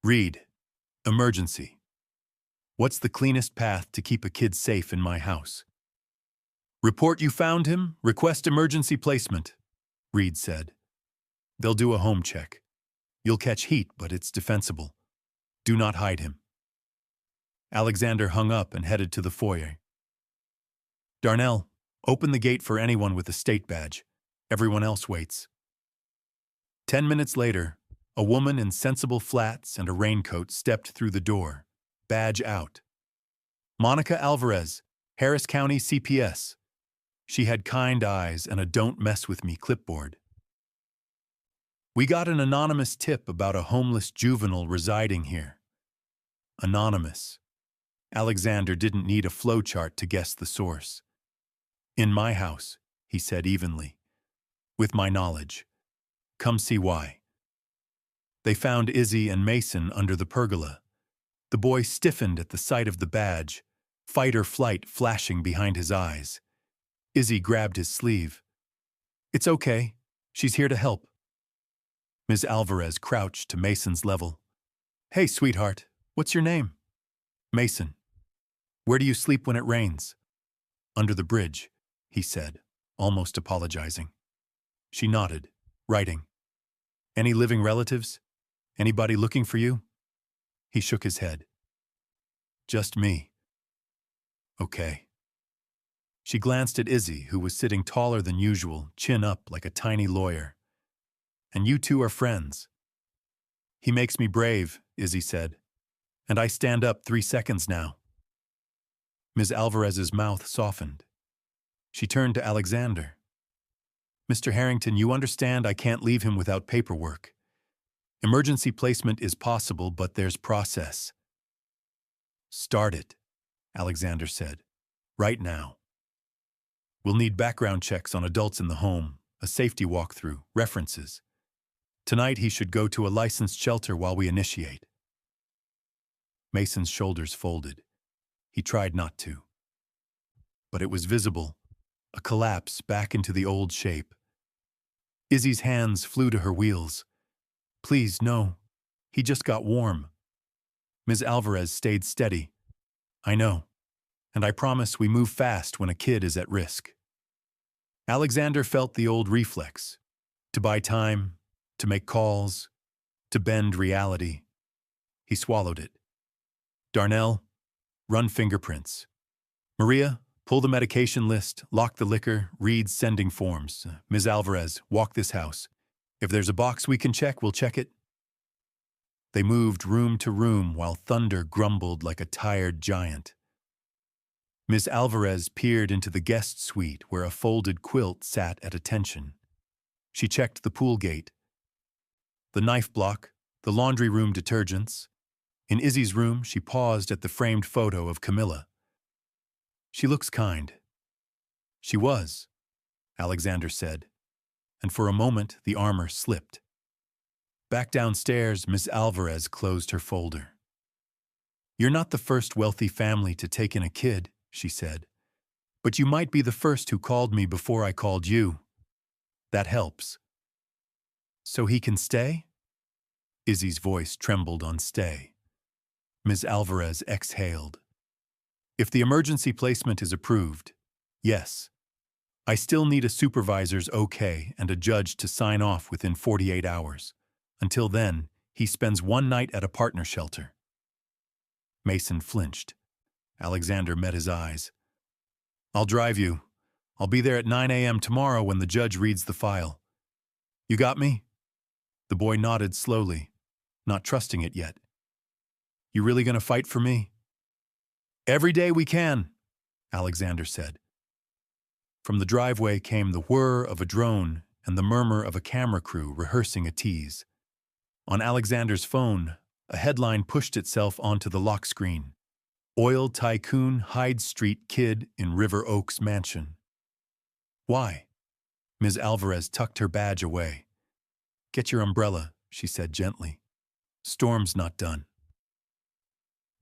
"Reed, emergency. What's the cleanest path to keep a kid safe in my house?" "Report you found him, request emergency placement," Reed said. "They'll do a home check. You'll catch heat, but it's defensible. Do not hide him." Alexander hung up and headed to the foyer. "Darnell, open the gate for anyone with a state badge. Everyone else waits." 10 minutes later, a woman in sensible flats and a raincoat stepped through the door, badge out. "Monica Alvarez, Harris County CPS." She had kind eyes and a "don't mess with me" clipboard. "We got an anonymous tip about a homeless juvenile residing here." Anonymous. Alexander didn't need a flowchart to guess the source. "In my house," he said evenly. "With my knowledge. Come see why." They found Izzy and Mason under the pergola. The boy stiffened at the sight of the badge, fight or flight flashing behind his eyes. Izzy grabbed his sleeve. "It's okay. She's here to help." Ms. Alvarez crouched to Mason's level. "Hey, sweetheart, what's your name?" "Mason." "Where do you sleep when it rains?" "Under the bridge," he said, almost apologizing. She nodded, writing. "Any living relatives? Anybody looking for you?" He shook his head. "Just me." "Okay." She glanced at Izzy, who was sitting taller than usual, chin up like a tiny lawyer. "And you 2 are friends." "He makes me brave," Izzy said. "And I stand up 3 seconds now." Ms. Alvarez's mouth softened. She turned to Alexander. "Mr. Harrington, you understand I can't leave him without paperwork. Emergency placement is possible, but there's process." "Start it," Alexander said. "Right now. We'll need background checks on adults in the home, a safety walkthrough, references. Tonight he should go to a licensed shelter while we initiate." Mason's shoulders folded. He tried not to. But it was visible, a collapse back into the old shape. Izzy's hands flew to her wheels. "Please, no. He just got warm." Ms. Alvarez stayed steady. "I know. And I promise we move fast when a kid is at risk." Alexander felt the old reflex. To buy time, to make calls, to bend reality. He swallowed it. "Darnell, run fingerprints. Maria, pull the medication list, lock the liquor, read sending forms. Ms. Alvarez, walk this house. If there's a box we can check, we'll check it." They moved room to room while thunder grumbled like a tired giant. Ms. Alvarez peered into the guest suite where a folded quilt sat at attention. She checked the pool gate. The knife block, the laundry room detergents. In Izzy's room, she paused at the framed photo of Camilla. She looks kind. She was, Alexander said, and for a moment the armor slipped. Back downstairs, Miss Alvarez closed her folder. You're not the first wealthy family to take in a kid, she said, but you might be the first who called me before I called you. That helps. So he can stay? Izzy's voice trembled on stay. Ms. Alvarez exhaled. If the emergency placement is approved, yes. I still need a supervisor's okay and a judge to sign off within 48 hours. Until then, he spends one night at a partner shelter. Mason flinched. Alexander met his eyes. I'll drive you. I'll be there at 9 a.m. tomorrow when the judge reads the file. You got me? The boy nodded slowly, not trusting it yet. You really gonna fight for me? Every day we can, Alexander said. From the driveway came the whir of a drone and the murmur of a camera crew rehearsing a tease. On Alexander's phone, a headline pushed itself onto the lock screen. Oil tycoon Hyde Street kid in River Oaks mansion. Why? Ms. Alvarez tucked her badge away. Get your umbrella, she said gently. Storm's not done.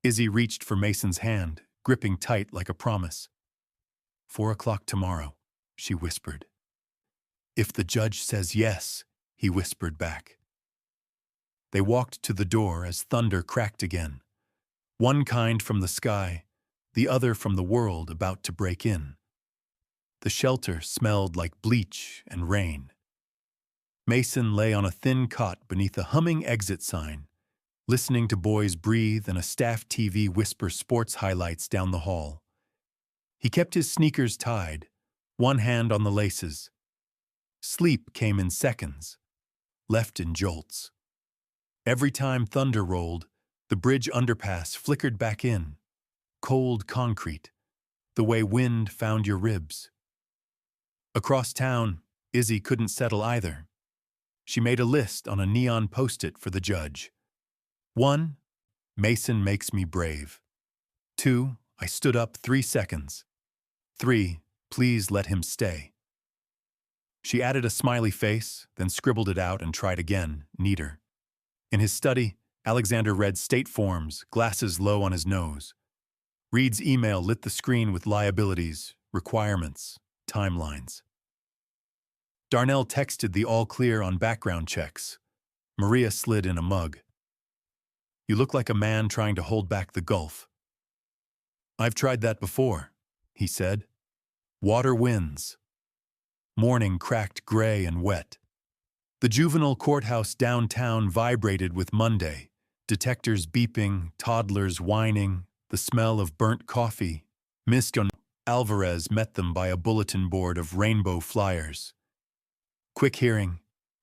Izzy reached for Mason's hand, gripping tight like a promise. 4 o'clock tomorrow, she whispered. If the judge says yes, he whispered back. They walked to the door as thunder cracked again. One kind from the sky, the other from the world about to break in. The shelter smelled like bleach and rain. Mason lay on a thin cot beneath a humming exit sign, listening to boys breathe and a staff TV whisper sports highlights down the hall. He kept his sneakers tied, one hand on the laces. Sleep came in seconds, left in jolts. Every time thunder rolled, the bridge underpass flickered back in, cold concrete, the way wind found your ribs. Across town, Izzy couldn't settle either. She made a list on a neon post-it for the judge. 1, Mason makes me brave. 2, I stood up 3 seconds. 3, please let him stay. She added a smiley face, then scribbled it out and tried again, neater. In his study, Alexander read state forms, glasses low on his nose. Reed's email lit the screen with liabilities, requirements, timelines. Darnell texted the all clear on background checks. Maria slid in a mug. You look like a man trying to hold back the Gulf. I've tried that before, he said. Water wins. Morning cracked gray and wet. The juvenile courthouse downtown vibrated with Monday, detectors beeping, toddlers whining, the smell of burnt coffee. Miss Alvarez met them by a bulletin board of rainbow flyers. Quick hearing,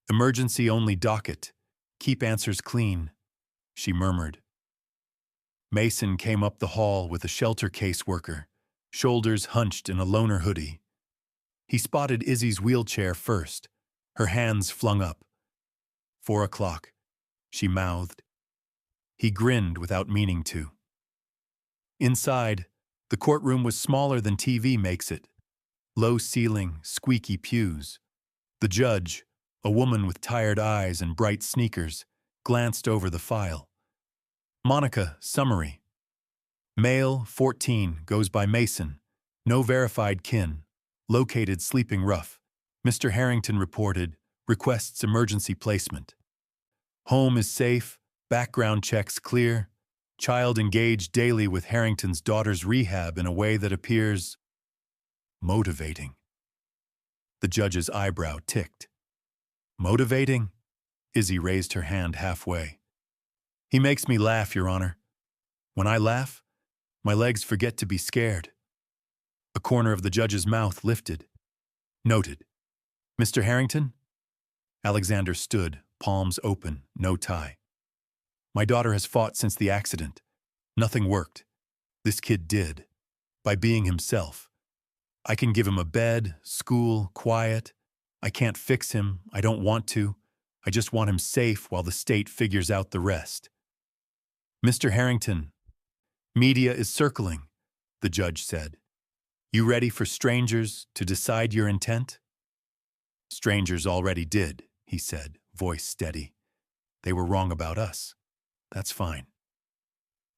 emergency-only docket, keep answers clean, she murmured. Mason came up the hall with a shelter caseworker, shoulders hunched in a loner hoodie. He spotted Izzy's wheelchair first, her hands flung up. 4 o'clock, she mouthed. He grinned without meaning to. Inside, the courtroom was smaller than TV makes it. Low ceiling, squeaky pews. The judge, a woman with tired eyes and bright sneakers, glanced over the file. Monica, summary. Male, 14, goes by Mason. No verified kin. Located sleeping rough. Mr. Harrington reported, requests emergency placement. Home is safe, background checks clear. Child engaged daily with Harrington's daughter's rehab in a way that appears motivating. The judge's eyebrow ticked. Motivating? Izzy raised her hand halfway. He makes me laugh, Your Honor. When I laugh, my legs forget to be scared. A corner of the judge's mouth lifted. Noted. Mr. Harrington? Alexander stood, palms open, no tie. My daughter has fought since the accident. Nothing worked. This kid did. By being himself. I can give him a bed, school, quiet. I can't fix him. I don't want to. I just want him safe while the state figures out the rest. Mr. Harrington, media is circling, the judge said. You ready for strangers to decide your intent? Strangers already did, he said, voice steady. They were wrong about us. That's fine.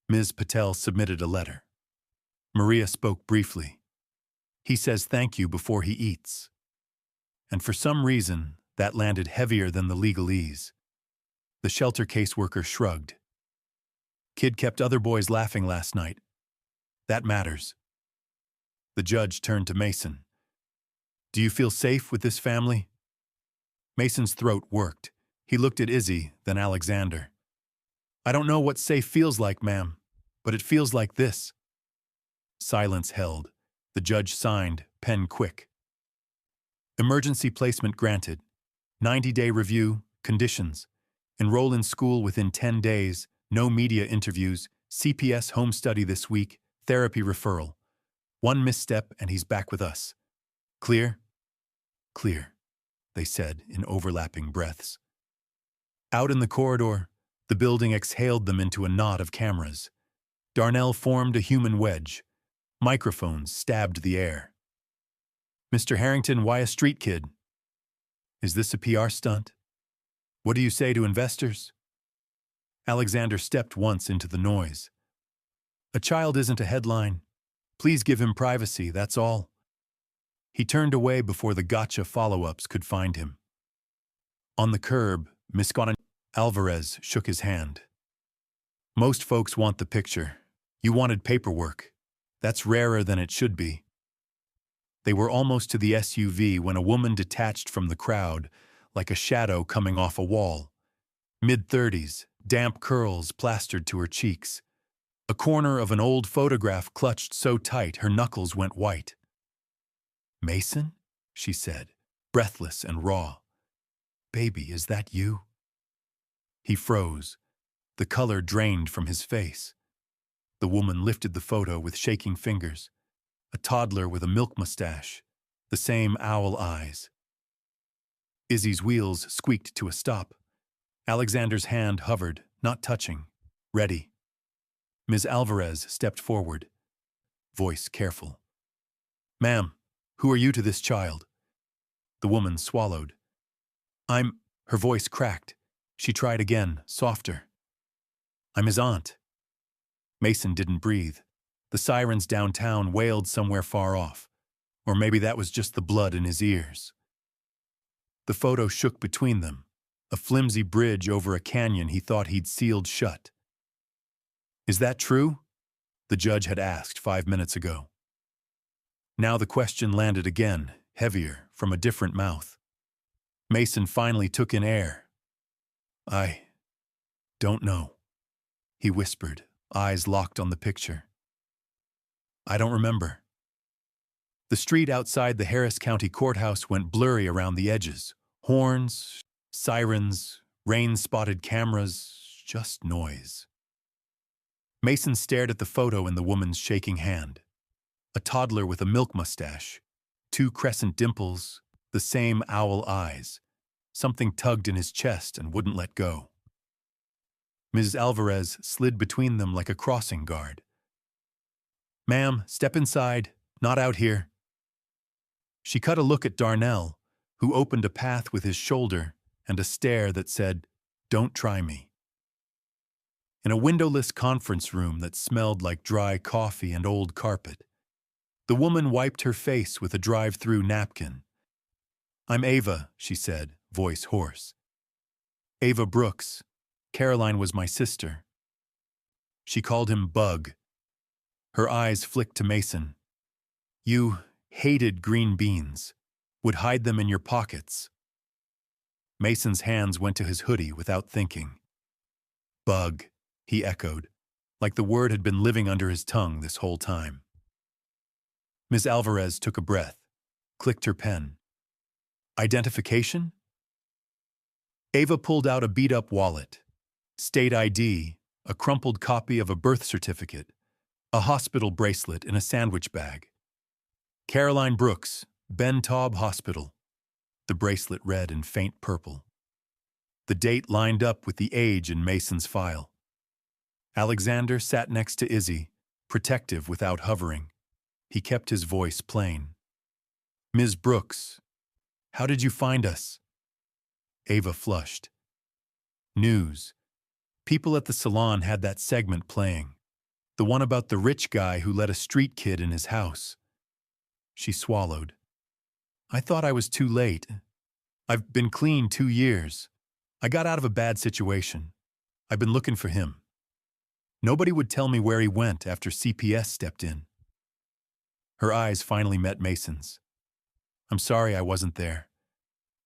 Ms. Patel submitted a letter. Maria spoke briefly. He says thank you before he eats. And for some reason, that landed heavier than the legalese. The shelter caseworker shrugged. Kid kept other boys laughing last night. That matters. The judge turned to Mason. Do you feel safe with this family? Mason's throat worked. He looked at Izzy, then Alexander. I don't know what safe feels like, ma'am, but it feels like this. Silence held. The judge signed, pen quick. Emergency placement granted. 90-day review, conditions. Enroll in school within 10 days, no media interviews, CPS home study this week, therapy referral. One misstep and he's back with us. Clear? Clear, they said in overlapping breaths. Out in the corridor, the building exhaled them into a knot of cameras. Darnell formed a human wedge. Microphones stabbed the air. Mr. Harrington, why a street kid? Is this a PR stunt? What do you say to investors? Alexander stepped once into the noise. A child isn't a headline. Please give him privacy, that's all. He turned away before the gotcha follow-ups could find him. On the curb, Miscon Alvarez shook his hand. Most folks want the picture. You wanted paperwork. That's rarer than it should be. They were almost to the SUV when a woman detached from the crowd, like a shadow coming off a wall. Mid-30s, damp curls plastered to her cheeks. A corner of an old photograph clutched so tight her knuckles went white. Mason? She said, breathless and raw. Baby, is that you? He froze. The color drained from his face. The woman lifted the photo with shaking fingers. A toddler with a milk mustache, the same owl eyes. Izzy's wheels squeaked to a stop. Alexander's hand hovered, not touching. Ready. Ms. Alvarez stepped forward. Voice careful. Ma'am, who are you to this child? The woman swallowed. Her voice cracked. She tried again, softer. I'm his aunt. Mason didn't breathe. The sirens downtown wailed somewhere far off. Or maybe that was just the blood in his ears. The photo shook between them, a flimsy bridge over a canyon he thought he'd sealed shut. Is that true? The judge had asked 5 minutes ago. Now the question landed again, heavier, from a different mouth. Mason finally took in air. I don't know, he whispered, eyes locked on the picture. I don't remember. The street outside the Harris County Courthouse went blurry around the edges. Horns, sirens, rain-spotted cameras, just noise. Mason stared at the photo in the woman's shaking hand. A toddler with a milk mustache, 2 crescent dimples, the same owl eyes. Something tugged in his chest and wouldn't let go. Ms. Alvarez slid between them like a crossing guard. Ma'am, step inside, not out here. She cut a look at Darnell, who opened a path with his shoulder and a stare that said, Don't try me. In a windowless conference room that smelled like dry coffee and old carpet, the woman wiped her face with a drive-through napkin. I'm Ava, she said, voice hoarse. Ava Brooks. Caroline was my sister. She called him Bug. Her eyes flicked to Mason. You hated green beans, would hide them in your pockets. Mason's hands went to his hoodie without thinking. Bug, he echoed, like the word had been living under his tongue this whole time. Ms. Alvarez took a breath, clicked her pen. Identification? Ava pulled out a beat-up wallet. State ID, a crumpled copy of a birth certificate, a hospital bracelet in a sandwich bag. Caroline Brooks, Ben Taub Hospital. The bracelet read in faint purple. The date lined up with the age in Mason's file. Alexander sat next to Izzy, protective without hovering. He kept his voice plain. "Ms. Brooks, how did you find us?" Ava flushed. "News. People at the salon had that segment playing. The one about the rich guy who let a street kid in his house." She swallowed. "I thought I was too late. I've been clean 2 years. I got out of a bad situation. I've been looking for him. Nobody would tell me where he went after CPS stepped in." Her eyes finally met Mason's. "I'm sorry I wasn't there.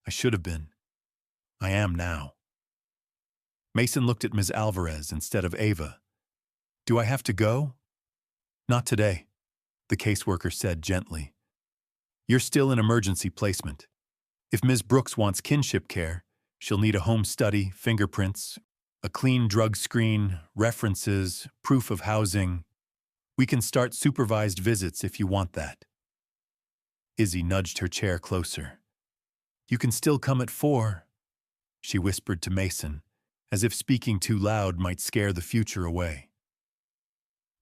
I should have been. I am now." Mason looked at Ms. Alvarez instead of Ava. "Do I have to go?" "Not today," the caseworker said gently. "You're still in emergency placement. If Ms. Brooks wants kinship care, she'll need a home study, fingerprints, a clean drug screen, references, proof of housing. We can start supervised visits if you want that." Izzy nudged her chair closer. "You can still come at 4, she whispered to Mason, as if speaking too loud might scare the future away.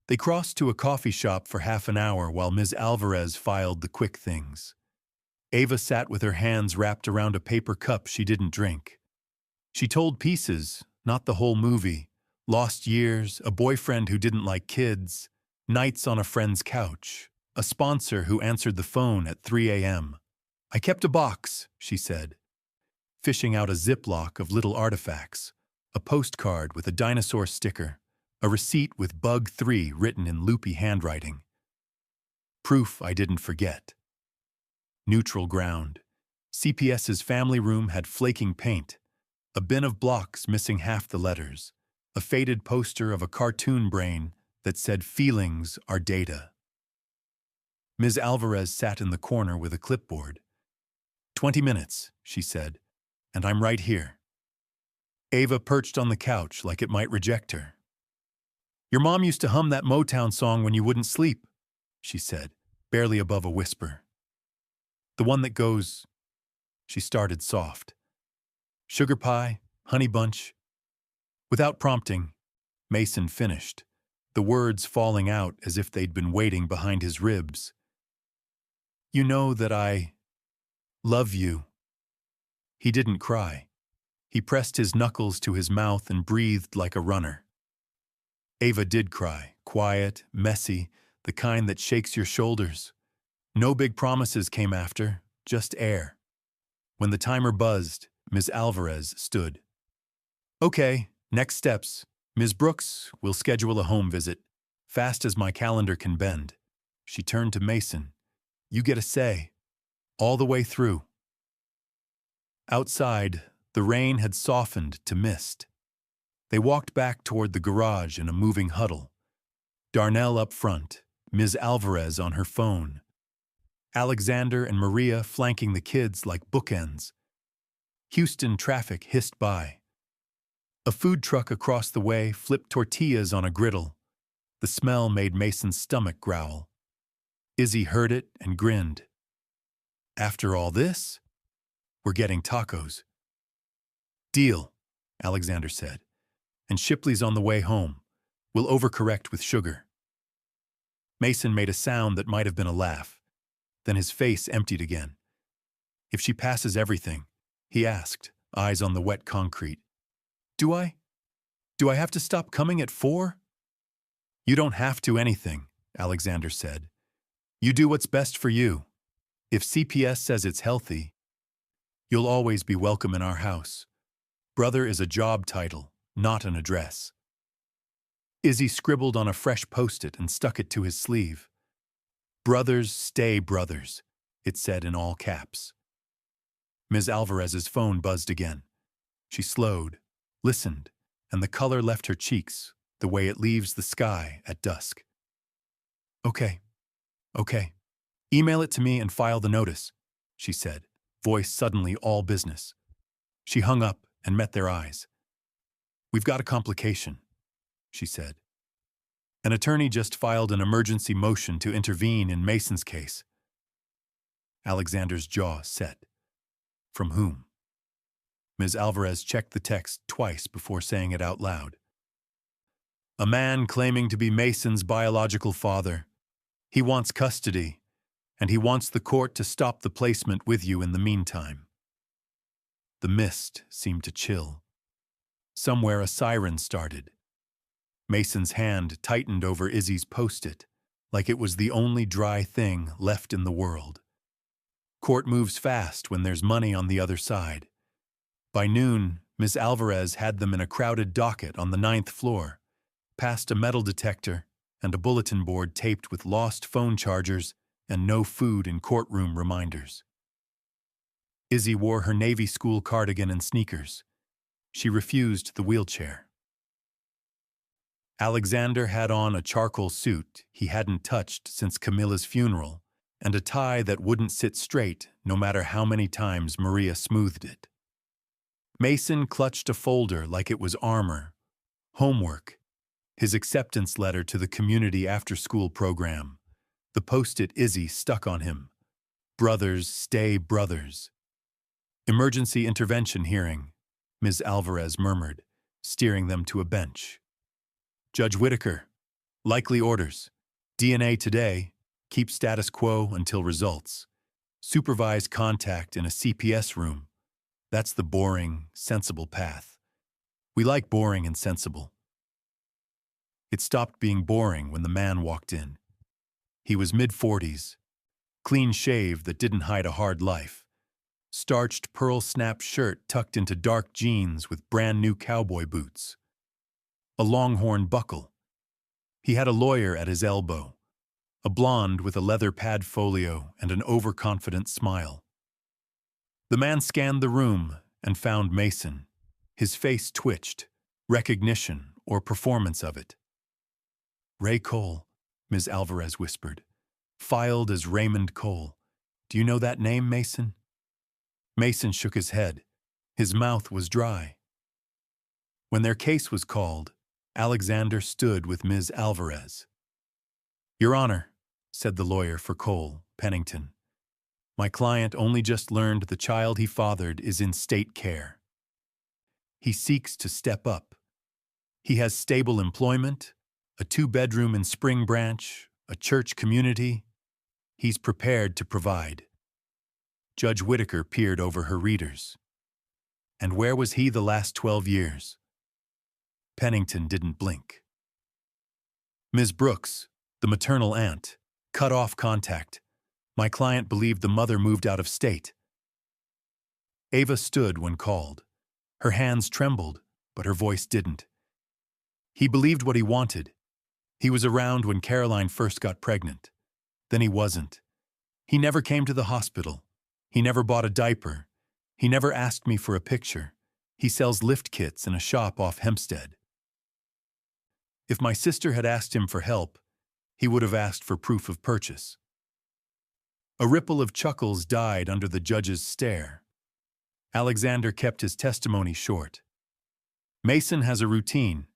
They crossed to a coffee shop for half an hour while Ms. Alvarez filed the quick things. Ava sat with her hands wrapped around a paper cup she didn't drink. She told pieces, not the whole movie. Lost years, a boyfriend who didn't like kids, nights on a friend's couch, a sponsor who answered the phone at 3 a.m. "I kept a box," she said, fishing out a Ziploc of little artifacts, a postcard with a dinosaur sticker, a receipt with Bug 3 written in loopy handwriting. Proof I didn't forget. Neutral ground. CPS's family room had flaking paint, a bin of blocks missing half the letters, a faded poster of a cartoon brain that said feelings are data. Ms. Alvarez sat in the corner with a clipboard. 20 minutes, she said, and I'm right here. Ava perched on the couch like it might reject her. Your mom used to hum that Motown song when you wouldn't sleep, she said, barely above a whisper. The one that goes, she started soft. Sugar pie, honey bunch. Without prompting, Mason finished, the words falling out as if they'd been waiting behind his ribs. You know that I love you. He didn't cry. He pressed his knuckles to his mouth and breathed like a runner. Ava did cry, quiet, messy, the kind that shakes your shoulders. No big promises came after, just air. When the timer buzzed, Ms. Alvarez stood. Okay, next steps. Ms. Brooks, we'll schedule a home visit, fast as my calendar can bend. She turned to Mason. You get a say, all the way through. Outside, the rain had softened to mist. They walked back toward the garage in a moving huddle. Darnell up front, Ms. Alvarez on her phone. Alexander and Maria flanking the kids like bookends. Houston traffic hissed by. A food truck across the way flipped tortillas on a griddle. The smell made Mason's stomach growl. Izzy heard it and grinned. After all this, we're getting tacos. Deal, Alexander said. And Shipley's on the way home. We'll overcorrect with sugar. Mason made a sound that might have been a laugh. Then his face emptied again. If she passes everything, he asked, eyes on the wet concrete. Do I have to stop coming at 4? You don't have to anything, Alexander said. You do what's best for you. If CPS says it's healthy, you'll always be welcome in our house. Brother is a job title, not an address. Izzy scribbled on a fresh post-it and stuck it to his sleeve. Brothers stay brothers, it said in all caps. Ms. Alvarez's phone buzzed again. She slowed, listened, and the color left her cheeks the way it leaves the sky at dusk. Okay. Email it to me and file the notice, she said, voice suddenly all business. She hung up and met their eyes. We've got a complication, she said. An attorney just filed an emergency motion to intervene in Mason's case. Alexander's jaw set. From whom? Ms. Alvarez checked the text twice before saying it out loud. A man claiming to be Mason's biological father. He wants custody, and he wants the court to stop the placement with you in the meantime. The mist seemed to chill. Somewhere a siren started. Mason's hand tightened over Izzy's post-it, like it was the only dry thing left in the world. Court moves fast when there's money on the other side. By noon, Miss Alvarez had them in a crowded docket on the 9th floor, past a metal detector and a bulletin board taped with lost phone chargers and no food in courtroom reminders. Izzy wore her Navy school cardigan and sneakers. She refused the wheelchair. Alexander had on a charcoal suit he hadn't touched since Camilla's funeral, and a tie that wouldn't sit straight no matter how many times Maria smoothed it. Mason clutched a folder like it was armor, homework, his acceptance letter to the community after-school program, the post-it Izzy stuck on him. Brothers stay brothers. Emergency intervention hearing, Ms. Alvarez murmured, steering them to a bench. Judge Whitaker, likely orders. DNA today, keep status quo until results. Supervised contact in a CPS room. That's the boring, sensible path. We like boring and sensible. It stopped being boring when the man walked in. He was mid-40s, clean-shaved that didn't hide a hard life, starched pearl-snap shirt tucked into dark jeans with brand-new cowboy boots. A longhorn buckle. He had a lawyer at his elbow, a blonde with a leather pad folio and an overconfident smile. The man scanned the room and found Mason. His face twitched, recognition or performance of it. Ray Cole, Ms. Alvarez whispered, filed as Raymond Cole. Do you know that name, Mason? Mason shook his head. His mouth was dry. When their case was called, Alexander stood with Ms. Alvarez. Your Honor, said the lawyer for Cole, Pennington, my client only just learned the child he fathered is in state care. He seeks to step up. He has stable employment, a 2-bedroom in Spring Branch, a church community. He's prepared to provide. Judge Whitaker peered over her readers. And where was he the last 12 years? Pennington didn't blink. Ms. Brooks, the maternal aunt, cut off contact. My client believed the mother moved out of state. Ava stood when called. Her hands trembled, but her voice didn't. He believed what he wanted. He was around when Caroline first got pregnant. Then he wasn't. He never came to the hospital. He never bought a diaper. He never asked me for a picture. He sells lift kits in a shop off Hempstead. If my sister had asked him for help, he would have asked for proof of purchase. A ripple of chuckles died under the judge's stare. Alexander kept his testimony short. Mason has a routine.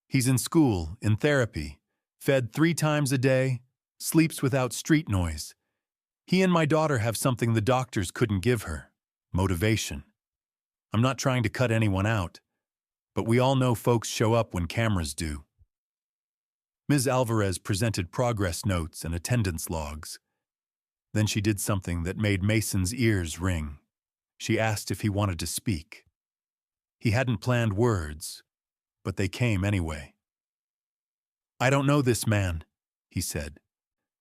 He's in school, in therapy, fed 3 times a day, sleeps without street noise. He and my daughter have something the doctors couldn't give her: motivation. I'm not trying to cut anyone out, but we all know folks show up when cameras do. Ms. Alvarez presented progress notes and attendance logs. Then she did something that made Mason's ears ring. She asked if he wanted to speak. He hadn't planned words, but they came anyway. I don't know this man, he said,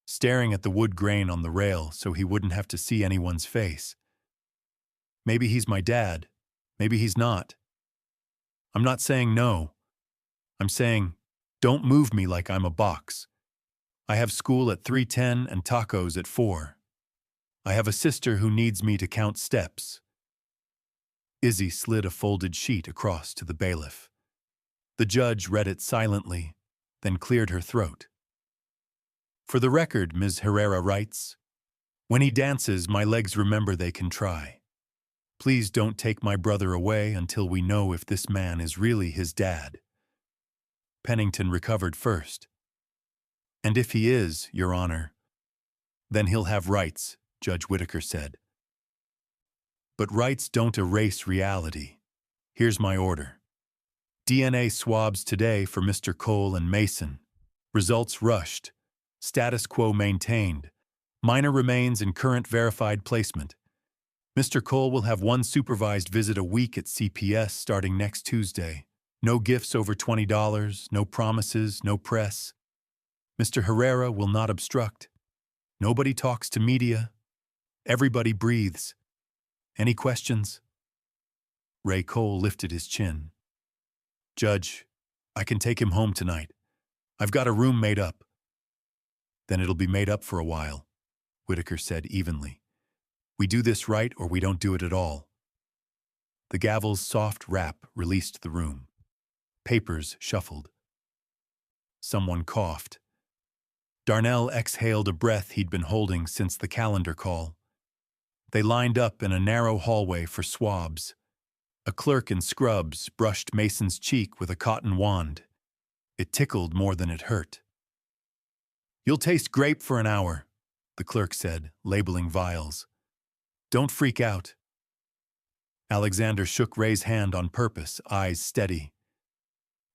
staring at the wood grain on the rail so he wouldn't have to see anyone's face. Maybe he's my dad. Maybe he's not. I'm not saying no. I'm saying, don't move me like I'm a box. I have school at 3:10 and tacos at 4. I have a sister who needs me to count steps. Izzy slid a folded sheet across to the bailiff. The judge read it silently, then cleared her throat. For the record, Ms. Herrera writes, when he dances, my legs remember they can try. Please don't take my brother away until we know if this man is really his dad. Pennington recovered first. And if he is, Your Honor, then he'll have rights, Judge Whitaker said. But rights don't erase reality. Here's my order. DNA swabs today for Mr. Cole and Mason. Results rushed. Status quo maintained. Minor remains in current verified placement. Mr. Cole will have one supervised visit a week at CPS starting next Tuesday. No gifts over $20, no promises, no press. Mr. Herrera will not obstruct. Nobody talks to media. Everybody breathes. Any questions? Ray Cole lifted his chin. Judge, I can take him home tonight. I've got a room made up. Then it'll be made up for a while, Whitaker said evenly. We do this right or we don't do it at all. The gavel's soft rap released the room. Papers shuffled. Someone coughed. Darnell exhaled a breath he'd been holding since the calendar call. They lined up in a narrow hallway for swabs. A clerk in scrubs brushed Mason's cheek with a cotton wand. It tickled more than it hurt. You'll taste grape for an hour, the clerk said, labeling vials. Don't freak out. Alexander shook Ray's hand on purpose, eyes steady.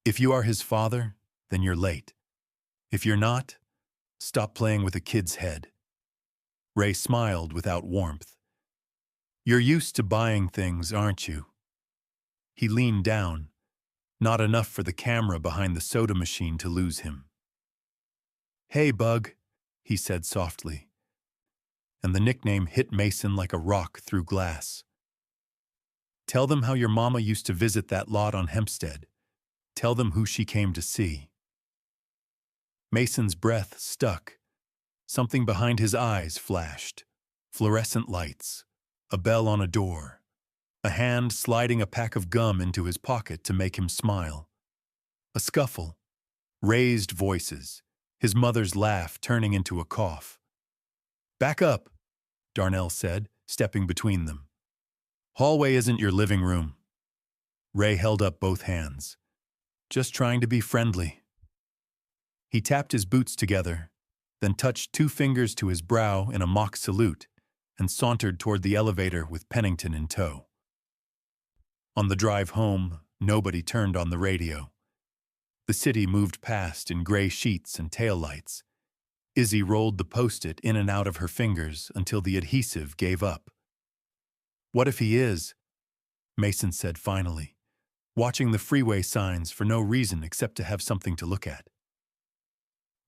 If you are his father, then you're late. If you're not, stop playing with a kid's head. Ray smiled without warmth. You're used to buying things, aren't you? He leaned down, not enough for the camera behind the soda machine to lose him. Hey, Bug, he said softly, and the nickname hit Mason like a rock through glass. Tell them how your mama used to visit that lot on Hempstead. Tell them who she came to see. Mason's breath stuck. Something behind his eyes flashed. Fluorescent lights. A bell on a door. A hand sliding a pack of gum into his pocket to make him smile. A scuffle. Raised voices. His mother's laugh turning into a cough. Back up, Darnell said, stepping between them. Hallway isn't your living room. Ray held up both hands. Just trying to be friendly. He tapped his boots together, then touched 2 fingers to his brow in a mock salute and sauntered toward the elevator with Pennington in tow. On the drive home, nobody turned on the radio. The city moved past in gray sheets and taillights. Izzy rolled the Post-it in and out of her fingers until the adhesive gave up. What if he is? Mason said finally, watching the freeway signs for no reason except to have something to look at.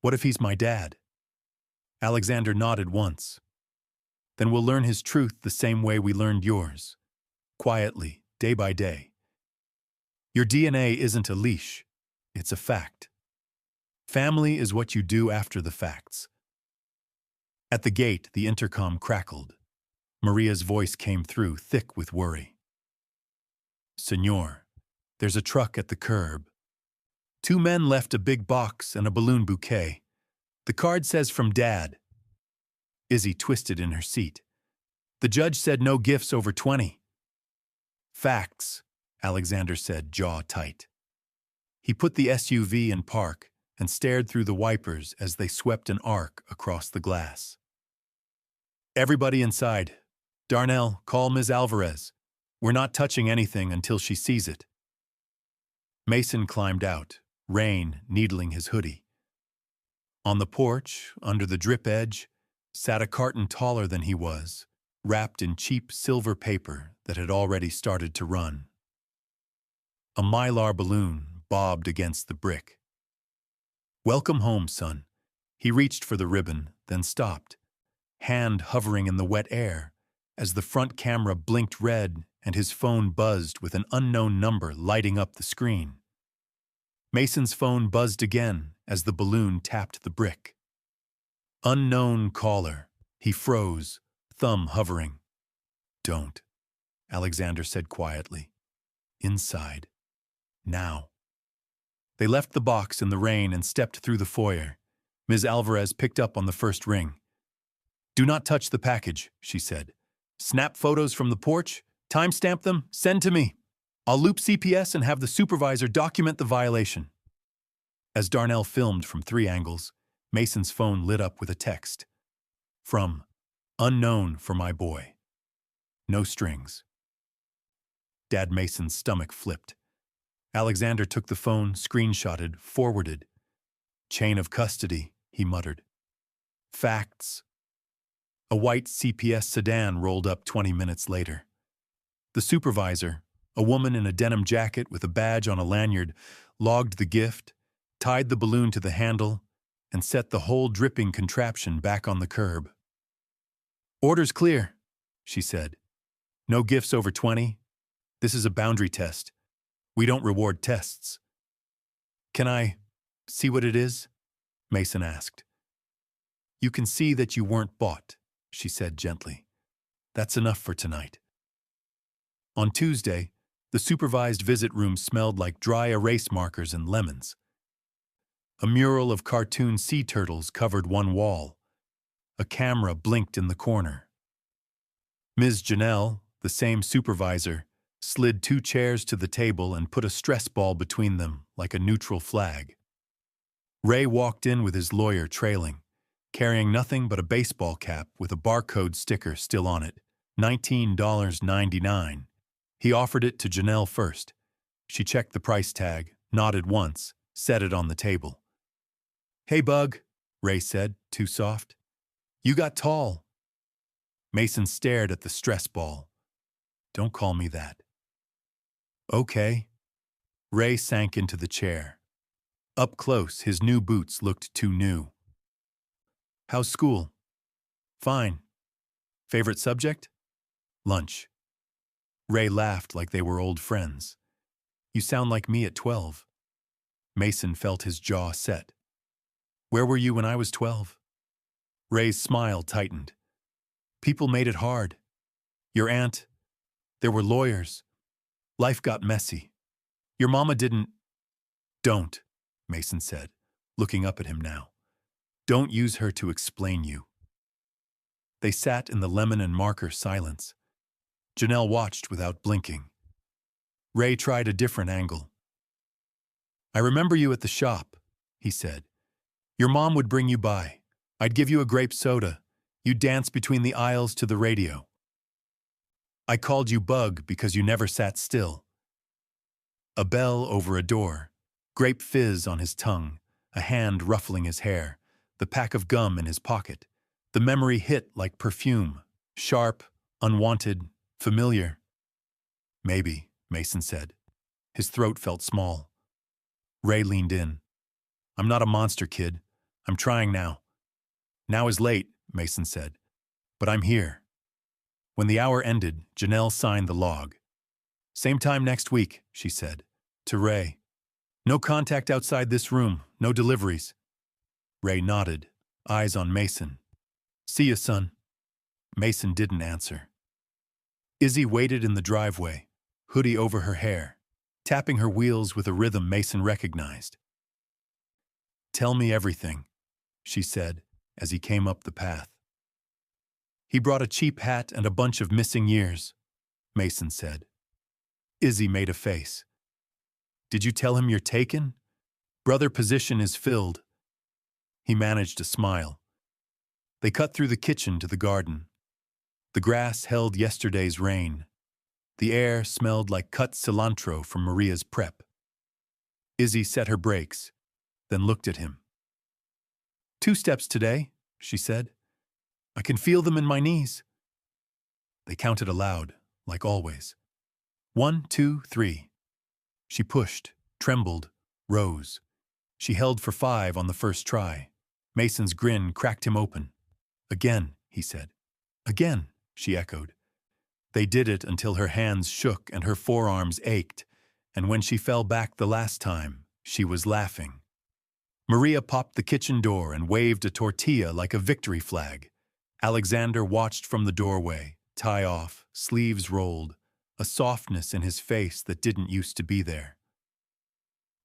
What if he's my dad? Alexander nodded once. Then we'll learn his truth the same way we learned yours. Quietly, day by day. Your DNA isn't a leash. It's a fact. Family is what you do after the facts. At the gate, the intercom crackled. Maria's voice came through, thick with worry. Senor, there's a truck at the curb. 2 men left a big box and a balloon bouquet. The card says from Dad. Izzy twisted in her seat. The judge said no gifts over 20. Facts, Alexander said, jaw tight. He put the SUV in park and stared through the wipers as they swept an arc across the glass. Everybody inside. Darnell, call Ms. Alvarez. We're not touching anything until she sees it. Mason climbed out, rain needling his hoodie. On the porch, under the drip edge, sat a carton taller than he was, wrapped in cheap silver paper that had already started to run. A mylar balloon bobbed against the brick. Welcome home, son. He reached for the ribbon, then stopped, hand hovering in the wet air, as the front camera blinked red and his phone buzzed with an unknown number lighting up the screen. Mason's phone buzzed again as the balloon tapped the brick. Unknown caller. He froze, thumb hovering. Don't, Alexander said quietly. Inside. Now. They left the box in the rain and stepped through the foyer. Ms. Alvarez picked up on the first ring. Do not touch the package, she said. Snap photos from the porch, timestamp them, send to me. I'll loop CPS and have the supervisor document the violation. As Darnell filmed from 3 angles, Mason's phone lit up with a text. From unknown for my boy. No strings. Dad Mason's stomach flipped. Alexander took the phone, screenshotted, forwarded. Chain of custody, he muttered. Facts. A white CPS sedan rolled up 20 minutes later. The supervisor, a woman in a denim jacket with a badge on a lanyard, logged the gift, tied the balloon to the handle, and set the whole dripping contraption back on the curb. Order's clear, she said. No gifts over 20. This is a boundary test. We don't reward tests. Can I see what it is? Mason asked. You can see that you weren't bought, she said gently. That's enough for tonight. On Tuesday, the supervised visit room smelled like dry erase markers and lemons. A mural of cartoon sea turtles covered one wall. A camera blinked in the corner. Ms. Janelle, the same supervisor, slid 2 chairs to the table and put a stress ball between them like a neutral flag. Ray walked in with his lawyer trailing, carrying nothing but a baseball cap with a barcode sticker still on it, $19.99. He offered it to Janelle first. She checked the price tag, nodded once, set it on the table. Hey, Bug, Ray said, too soft. You got tall. Mason stared at the stress ball. Don't call me that. Okay. Ray sank into the chair. Up close, his new boots looked too new. How's school? Fine. Favorite subject? Lunch. Ray laughed like they were old friends. You sound like me at 12. Mason felt his jaw set. Where were you when I was 12? Ray's smile tightened. People made it hard. Your aunt, there were lawyers. Life got messy. Your mama didn't. Don't, Mason said, looking up at him now. Don't use her to explain you. They sat in the lemon and marker silence. Janelle watched without blinking. Ray tried a different angle. I remember you at the shop, he said. Your mom would bring you by. I'd give you a grape soda. You'd dance between the aisles to the radio. I called you Bug because you never sat still. A bell over a door, grape fizz on his tongue, a hand ruffling his hair, the pack of gum in his pocket. The memory hit like perfume, sharp, unwanted, familiar. Maybe, Mason said. His throat felt small. Ray leaned in. I'm not a monster, kid. I'm trying now. Now is late, Mason said. But I'm here. When the hour ended, Janelle signed the log. Same time next week, she said. To Ray. No contact outside this room, no deliveries. Ray nodded, eyes on Mason. See ya, son. Mason didn't answer. Izzy waited in the driveway, hoodie over her hair, tapping her wheels with a rhythm Mason recognized. Tell me everything, she said as he came up the path. He brought a cheap hat and a bunch of missing years, Mason said. Izzy made a face. Did you tell him you're taken? Brother position is filled. He managed a smile. They cut through the kitchen to the garden. The grass held yesterday's rain. The air smelled like cut cilantro from Maria's prep. Izzy set her brakes, then looked at him. 2 steps today, she said. I can feel them in my knees. They counted aloud, like always. 1, 2, 3. She pushed, trembled, rose. She held for 5 on the first try. Mason's grin cracked him open. Again, he said. Again, she echoed. They did it until her hands shook and her forearms ached, and when she fell back the last time, she was laughing. Maria popped the kitchen door and waved a tortilla like a victory flag. Alexander watched from the doorway, tie off, sleeves rolled, a softness in his face that didn't used to be there.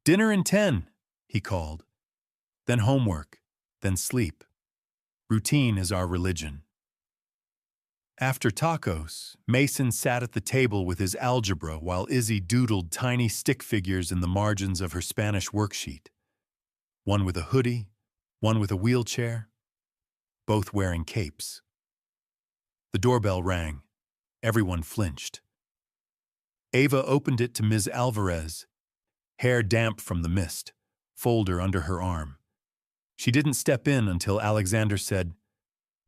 Dinner in 10, he called. Then homework, then sleep. Routine is our religion. After tacos, Mason sat at the table with his algebra while Izzy doodled tiny stick figures in the margins of her Spanish worksheet. One with a hoodie, one with a wheelchair, both wearing capes. The doorbell rang. Everyone flinched. Ava opened it to Ms. Alvarez, hair damp from the mist, folder under her arm. She didn't step in until Alexander said,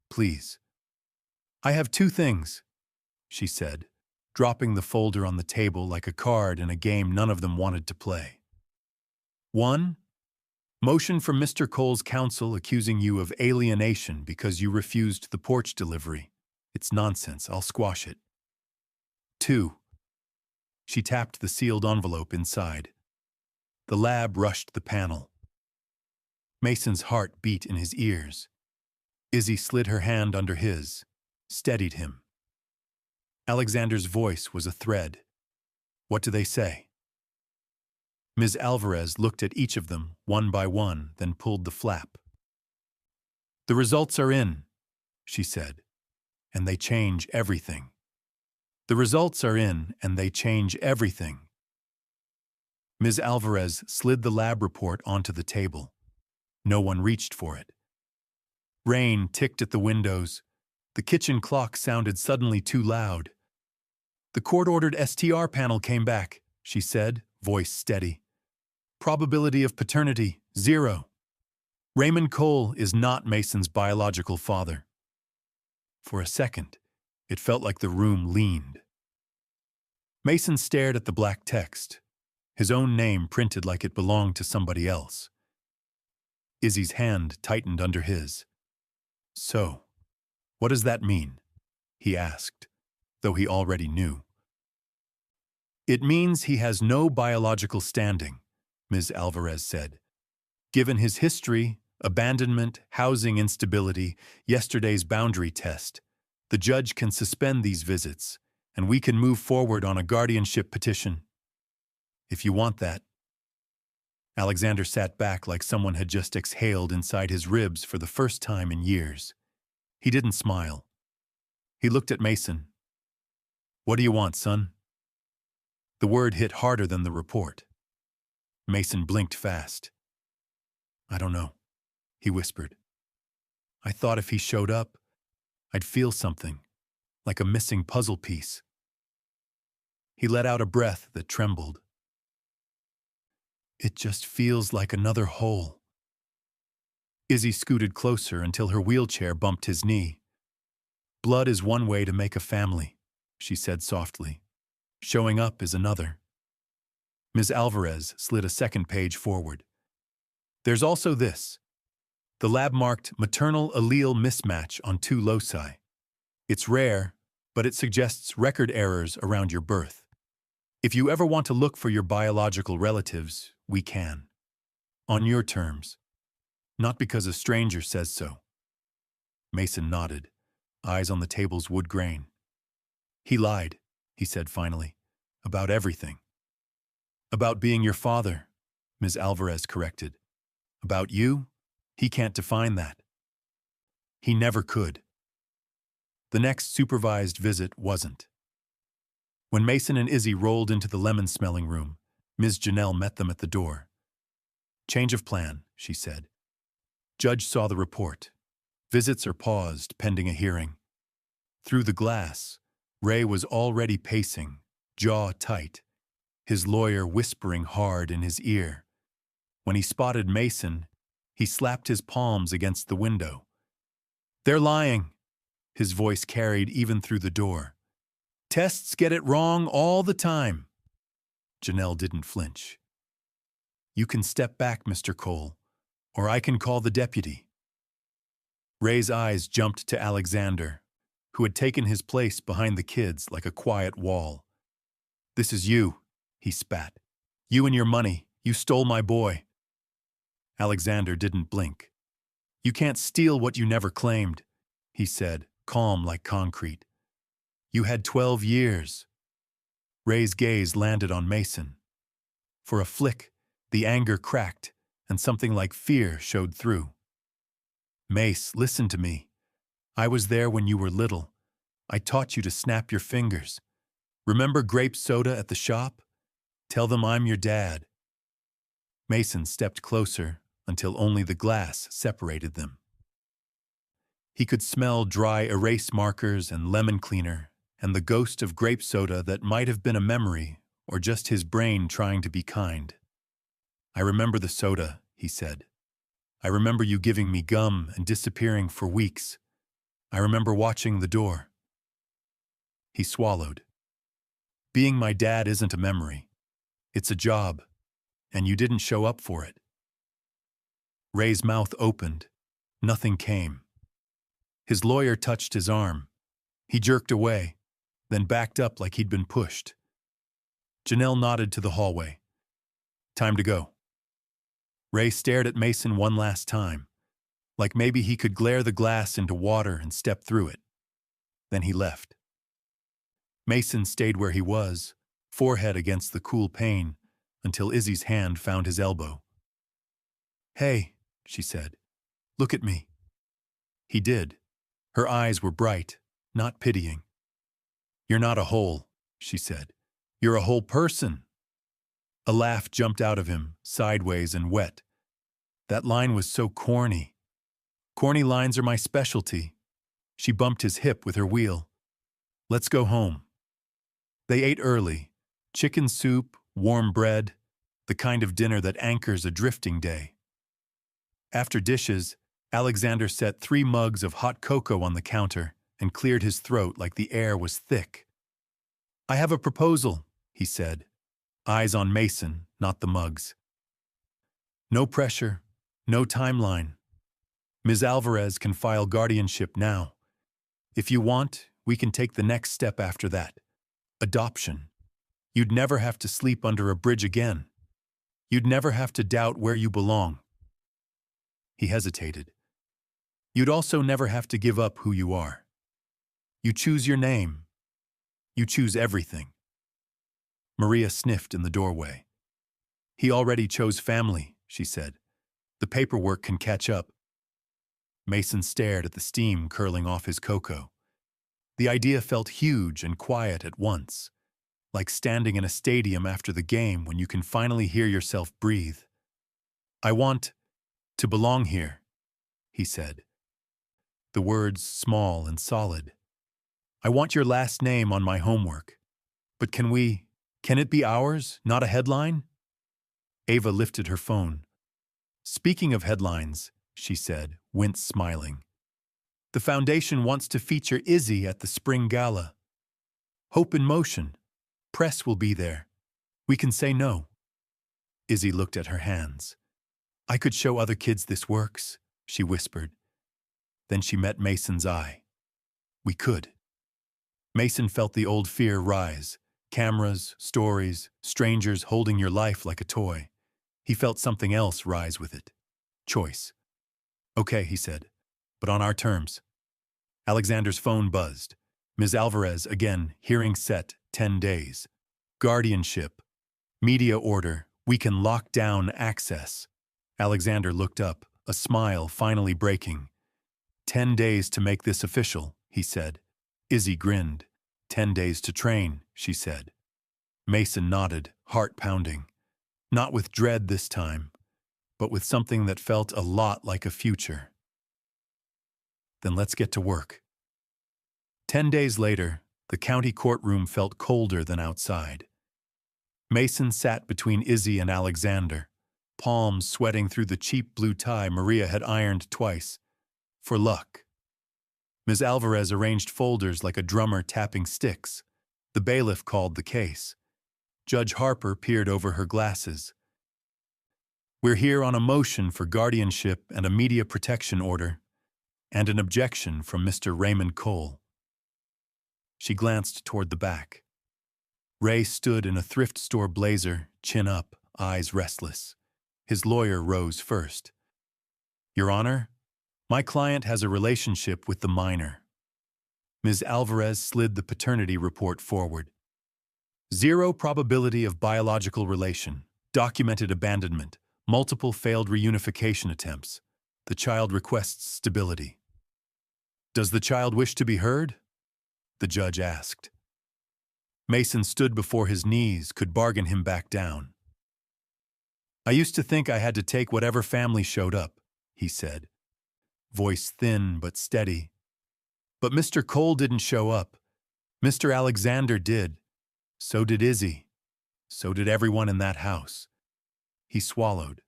"Please." "I have two things," she said, dropping the folder on the table like a card in a game none of them wanted to play. "One, motion from Mr. Cole's counsel accusing you of alienation because you refused the porch delivery. It's nonsense, I'll squash it. Two." She tapped the sealed envelope inside. The lab rushed the panel. Mason's heart beat in his ears. Izzy slid her hand under his, steadied him. Alexander's voice was a thread. "What do they say?" Ms. Alvarez looked at each of them, one by one, then pulled the flap. "The results are in," she said, "and they change everything. The results are in, and they change everything." Ms. Alvarez slid the lab report onto the table. No one reached for it. Rain ticked at the windows. The kitchen clock sounded suddenly too loud. "The court-ordered STR panel came back," she said, voice steady. "Probability of paternity, 0. Raymond Cole is not Mason's biological father." For a second, it felt like the room leaned. Mason stared at the black text, his own name printed like it belonged to somebody else. Izzy's hand tightened under his. "So, what does that mean?" he asked, though he already knew. "It means he has no biological standing," Ms. Alvarez said. "Given his history, abandonment, housing instability, yesterday's boundary test, the judge can suspend these visits, and we can move forward on a guardianship petition. If you want that." Alexander sat back like someone had just exhaled inside his ribs for the first time in years. He didn't smile. He looked at Mason. "What do you want, son?" The word hit harder than the report. Mason blinked fast. "I don't know," he whispered. "I thought if he showed up, I'd feel something, like a missing puzzle piece." He let out a breath that trembled. "It just feels like another hole." Izzy scooted closer until her wheelchair bumped his knee. "Blood is one way to make a family," she said softly. "Showing up is another." Ms. Alvarez slid a second page forward. "There's also this. The lab marked maternal allele mismatch on 2 loci. It's rare, but it suggests record errors around your birth. If you ever want to look for your biological relatives, we can. On your terms. Not because a stranger says so." Mason nodded, eyes on the table's wood grain. "He lied," he said finally, "about everything." "About being your father," Ms. Alvarez corrected. "About you, he can't define that. He never could." The next supervised visit wasn't. When Mason and Izzy rolled into the lemon-smelling room, Ms. Janelle met them at the door. "Change of plan," she said. "Judge saw the report. Visits are paused pending a hearing." Through the glass, Ray was already pacing, jaw tight, his lawyer whispering hard in his ear. When he spotted Mason, he slapped his palms against the window. "They're lying," his voice carried even through the door. "Tests get it wrong all the time." Janelle didn't flinch. "You can step back, Mr. Cole, or I can call the deputy." Ray's eyes jumped to Alexander, who had taken his place behind the kids like a quiet wall. "This is you," he spat. "You and your money. You stole my boy." Alexander didn't blink. "You can't steal what you never claimed," he said, calm like concrete. "You had 12 years. Ray's gaze landed on Mason. For a flick, the anger cracked, and something like fear showed through. "Mace, listen to me. I was there when you were little. I taught you to snap your fingers. Remember grape soda at the shop? Tell them I'm your dad." Mason stepped closer until only the glass separated them. He could smell dry erase markers and lemon cleaner and the ghost of grape soda that might have been a memory or just his brain trying to be kind. "I remember the soda," he said. "I remember you giving me gum and disappearing for weeks. I remember watching the door." He swallowed. "Being my dad isn't a memory. It's a job, and you didn't show up for it." Ray's mouth opened. Nothing came. His lawyer touched his arm. He jerked away, then backed up like he'd been pushed. Janelle nodded to the hallway. "Time to go." Ray stared at Mason one last time, like maybe he could glare the glass into water and step through it. Then he left. Mason stayed where he was, forehead against the cool pane, until Izzy's hand found his elbow. "Hey," she said, "look at me." He did. Her eyes were bright, not pitying. "You're not a hole," she said. "You're a whole person." A laugh jumped out of him, sideways and wet. That line was so corny. Corny lines are my specialty. She bumped his hip with her wheel. "Let's go home." They ate early. Chicken soup, warm bread, the kind of dinner that anchors a drifting day. After dishes, Alexander set 3 mugs of hot cocoa on the counter and cleared his throat like the air was thick. "I have a proposal," he said, eyes on Mason, not the mugs. "No pressure, no timeline. Ms. Alvarez can file guardianship now. If you want, we can take the next step after that. Adoption. You'd never have to sleep under a bridge again. You'd never have to doubt where you belong." He hesitated. "You'd also never have to give up who you are. You choose your name. You choose everything." Maria sniffed in the doorway. "He already chose family," she said. "The paperwork can catch up." Mason stared at the steam curling off his cocoa. The idea felt huge and quiet at once, like standing in a stadium after the game when you can finally hear yourself breathe. "I want to belong here," he said. The words small and solid. "I want your last name on my homework. But can it be ours, not a headline?" Ava lifted her phone. "Speaking of headlines," she said, wince smiling. "The foundation wants to feature Izzy at the spring gala. Hope in motion. Press will be there. We can say no." Izzy looked at her hands. "I could show other kids this works," she whispered. Then she met Mason's eye. "We could." Mason felt the old fear rise. Cameras, stories, strangers holding your life like a toy. He felt something else rise with it. Choice. "Okay," he said, "but on our terms." Alexander's phone buzzed. Ms. Alvarez again, hearing set, 10 days. Guardianship. Media order. We can lock down access. Alexander looked up, a smile finally breaking. 10 days to make this official," he said. Izzy grinned. 10 days to train, she said. Mason nodded, heart pounding. Not with dread this time, but with something that felt a lot like a future. "Then let's get to work." 10 days later, the county courtroom felt colder than outside. Mason sat between Izzy and Alexander, palms sweating through the cheap blue tie Maria had ironed twice, for luck. Ms. Alvarez arranged folders like a drummer tapping sticks. The bailiff called the case. Judge Harper peered over her glasses. "We're here on a motion for guardianship and a media protection order, and an objection from Mr. Raymond Cole." She glanced toward the back. Ray stood in a thrift store blazer, chin up, eyes restless. His lawyer rose first. "Your Honor, my client has a relationship with the minor." Ms. Alvarez slid the paternity report forward. "0 probability of biological relation, documented abandonment, multiple failed reunification attempts. The child requests stability." "Does the child wish to be heard?" the judge asked. Mason stood before his knees, could bargain him back down. "I used to think I had to take whatever family showed up," he said, voice thin but steady. "But Mr. Cole didn't show up. Mr. Alexander did. So did Izzy. So did everyone in that house. He swallowed.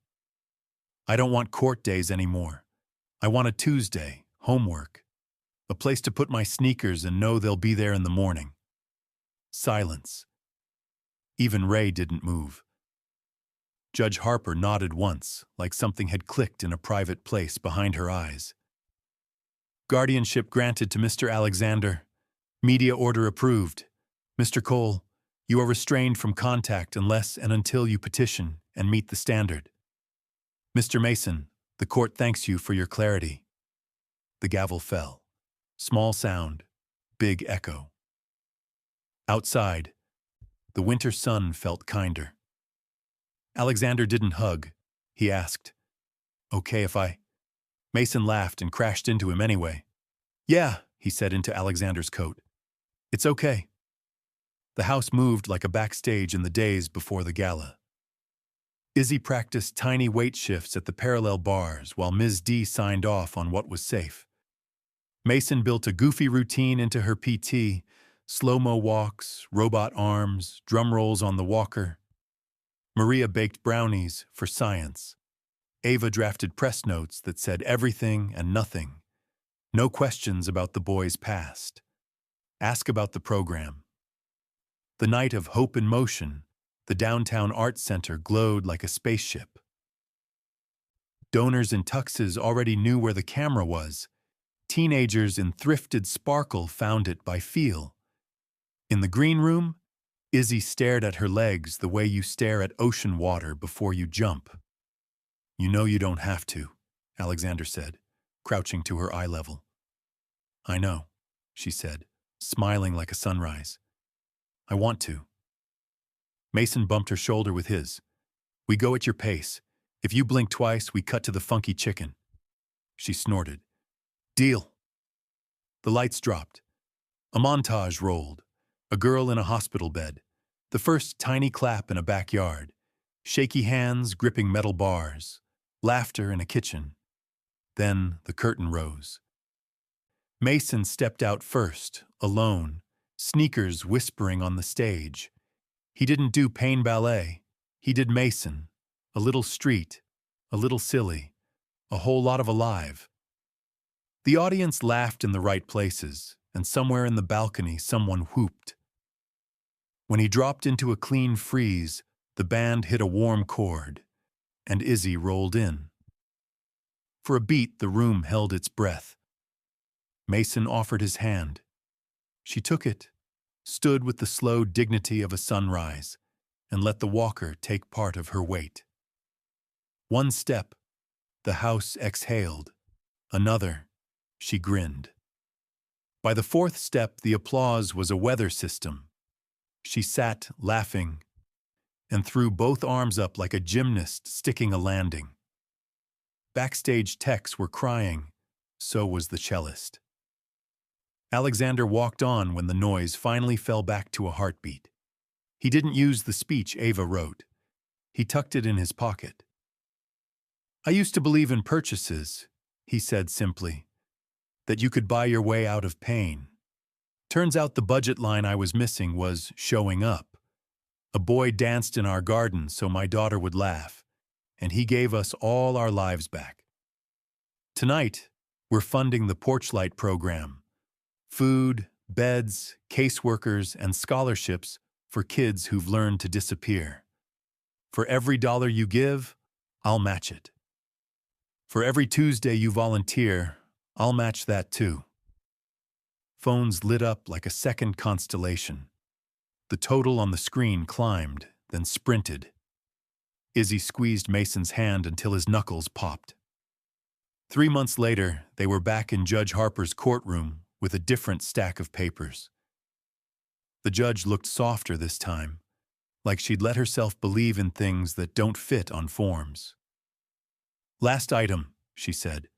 I don't want court days anymore. I want a Tuesday, homework, a place to put my sneakers and know they'll be there in the morning. Silence. Even Ray didn't move. Judge Harper nodded once, like something had clicked in a private place behind her eyes. Guardianship granted to Mr. Alexander. Media order approved. Mr. Cole, you are restrained from contact unless and until you petition and meet the standard. Mr. Mason, the court thanks you for your clarity. The gavel fell. Small sound, big echo. Outside, the winter sun felt kinder. Alexander didn't hug. He asked, "Okay if I—" Mason laughed and crashed into him anyway. "Yeah," he said into Alexander's coat. "It's okay." The house moved like a backstage in the days before the gala. Izzy practiced tiny weight shifts at the parallel bars while Ms. D signed off on what was safe. Mason built a goofy routine into her PT, slow-mo walks, robot arms, drum rolls on the walker. Maria baked brownies for science. Ava drafted press notes that said everything and nothing. No questions about the boys' past. Ask about the program. The night of Hope in Motion, the downtown art center glowed like a spaceship. Donors in tuxes already knew where the camera was. Teenagers in thrifted sparkle found it by feel. In the green room, Izzy stared at her legs the way you stare at ocean water before you jump. "You know you don't have to," Alexander said, crouching to her eye level. "I know," she said, smiling like a sunrise. "I want to." Mason bumped her shoulder with his. "We go at your pace. If you blink twice, we cut to the funky chicken." She snorted. "Deal." The lights dropped. A montage rolled. A girl in a hospital bed. The first tiny clap in a backyard. Shaky hands gripping metal bars. Laughter in a kitchen. Then the curtain rose. Mason stepped out first, alone, sneakers whispering on the stage. He didn't do Pain Ballet. He did Mason. A little street, a little silly, a whole lot of alive. The audience laughed in the right places, and somewhere in the balcony someone whooped. When he dropped into a clean freeze, the band hit a warm chord, and Izzy rolled in. For a beat, the room held its breath. Mason offered his hand. She took it, stood with the slow dignity of a sunrise, and let the walker take part of her weight. One step, the house exhaled. Another, she grinned. By the fourth step, the applause was a weather system. She sat, laughing, and threw both arms up like a gymnast sticking a landing. Backstage techs were crying, so was the cellist. Alexander walked on when the noise finally fell back to a heartbeat. He didn't use the speech Ava wrote. He tucked it in his pocket. "I used to believe in purchases," he said simply, "that you could buy your way out of pain. Turns out the budget line I was missing was showing up. A boy danced in our garden so my daughter would laugh, and he gave us all our lives back. Tonight, we're funding the Porchlight program. Food, beds, caseworkers, and scholarships for kids who've learned to disappear. For every dollar you give, I'll match it. For every Tuesday you volunteer, I'll match that too." Phones lit up like a second constellation. The total on the screen climbed, then sprinted. Izzy squeezed Mason's hand until his knuckles popped. 3 months later, they were back in Judge Harper's courtroom with a different stack of papers. The judge looked softer this time, like she'd let herself believe in things that don't fit on forms. "Last item," she said.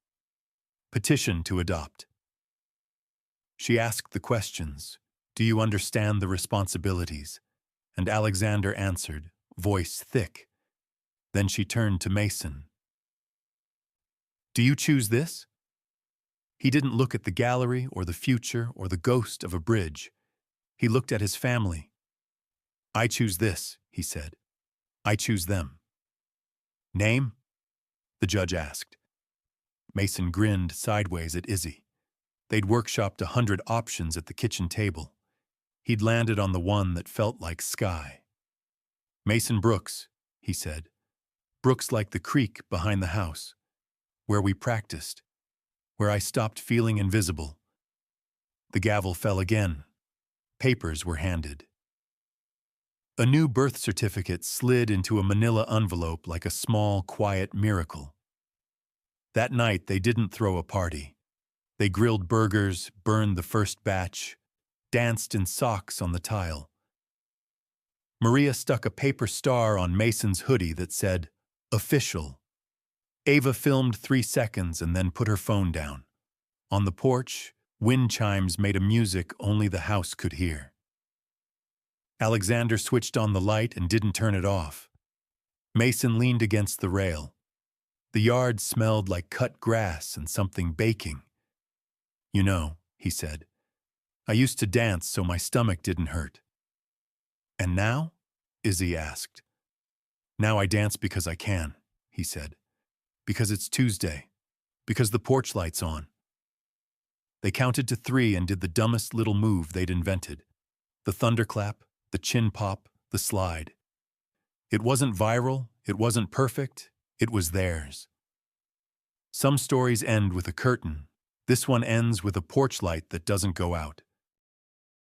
"Petition to adopt." She asked the questions. "Do you understand the responsibilities?" And Alexander answered, voice thick. Then she turned to Mason. "Do you choose this?" He didn't look at the gallery or the future or the ghost of a bridge. He looked at his family. "I choose this," he said. "I choose them." "Name?" the judge asked. Mason grinned sideways at Izzy. They'd workshopped 100 options at the kitchen table. He'd landed on the one that felt like sky. "Mason Brooks," he said. "Brooks like the creek behind the house, where we practiced, where I stopped feeling invisible." The gavel fell again. Papers were handed. A new birth certificate slid into a manila envelope like a small, quiet miracle. That night, they didn't throw a party. They grilled burgers, burned the first batch, danced in socks on the tile. Maria stuck a paper star on Mason's hoodie that said, "Official." Ava filmed 3 seconds and then put her phone down. On the porch, wind chimes made a music only the house could hear. Alexander switched on the light and didn't turn it off. Mason leaned against the rail. The yard smelled like cut grass and something baking. "You know," he said, "I used to dance so my stomach didn't hurt." "And now?" Izzy asked. "Now I dance because I can," he said. "Because it's Tuesday. Because the porch light's on." They counted to 3 and did the dumbest little move they'd invented. The thunderclap, the chin pop, the slide. It wasn't viral, it wasn't perfect, it was theirs. Some stories end with a curtain. This one ends with a porch light that doesn't go out.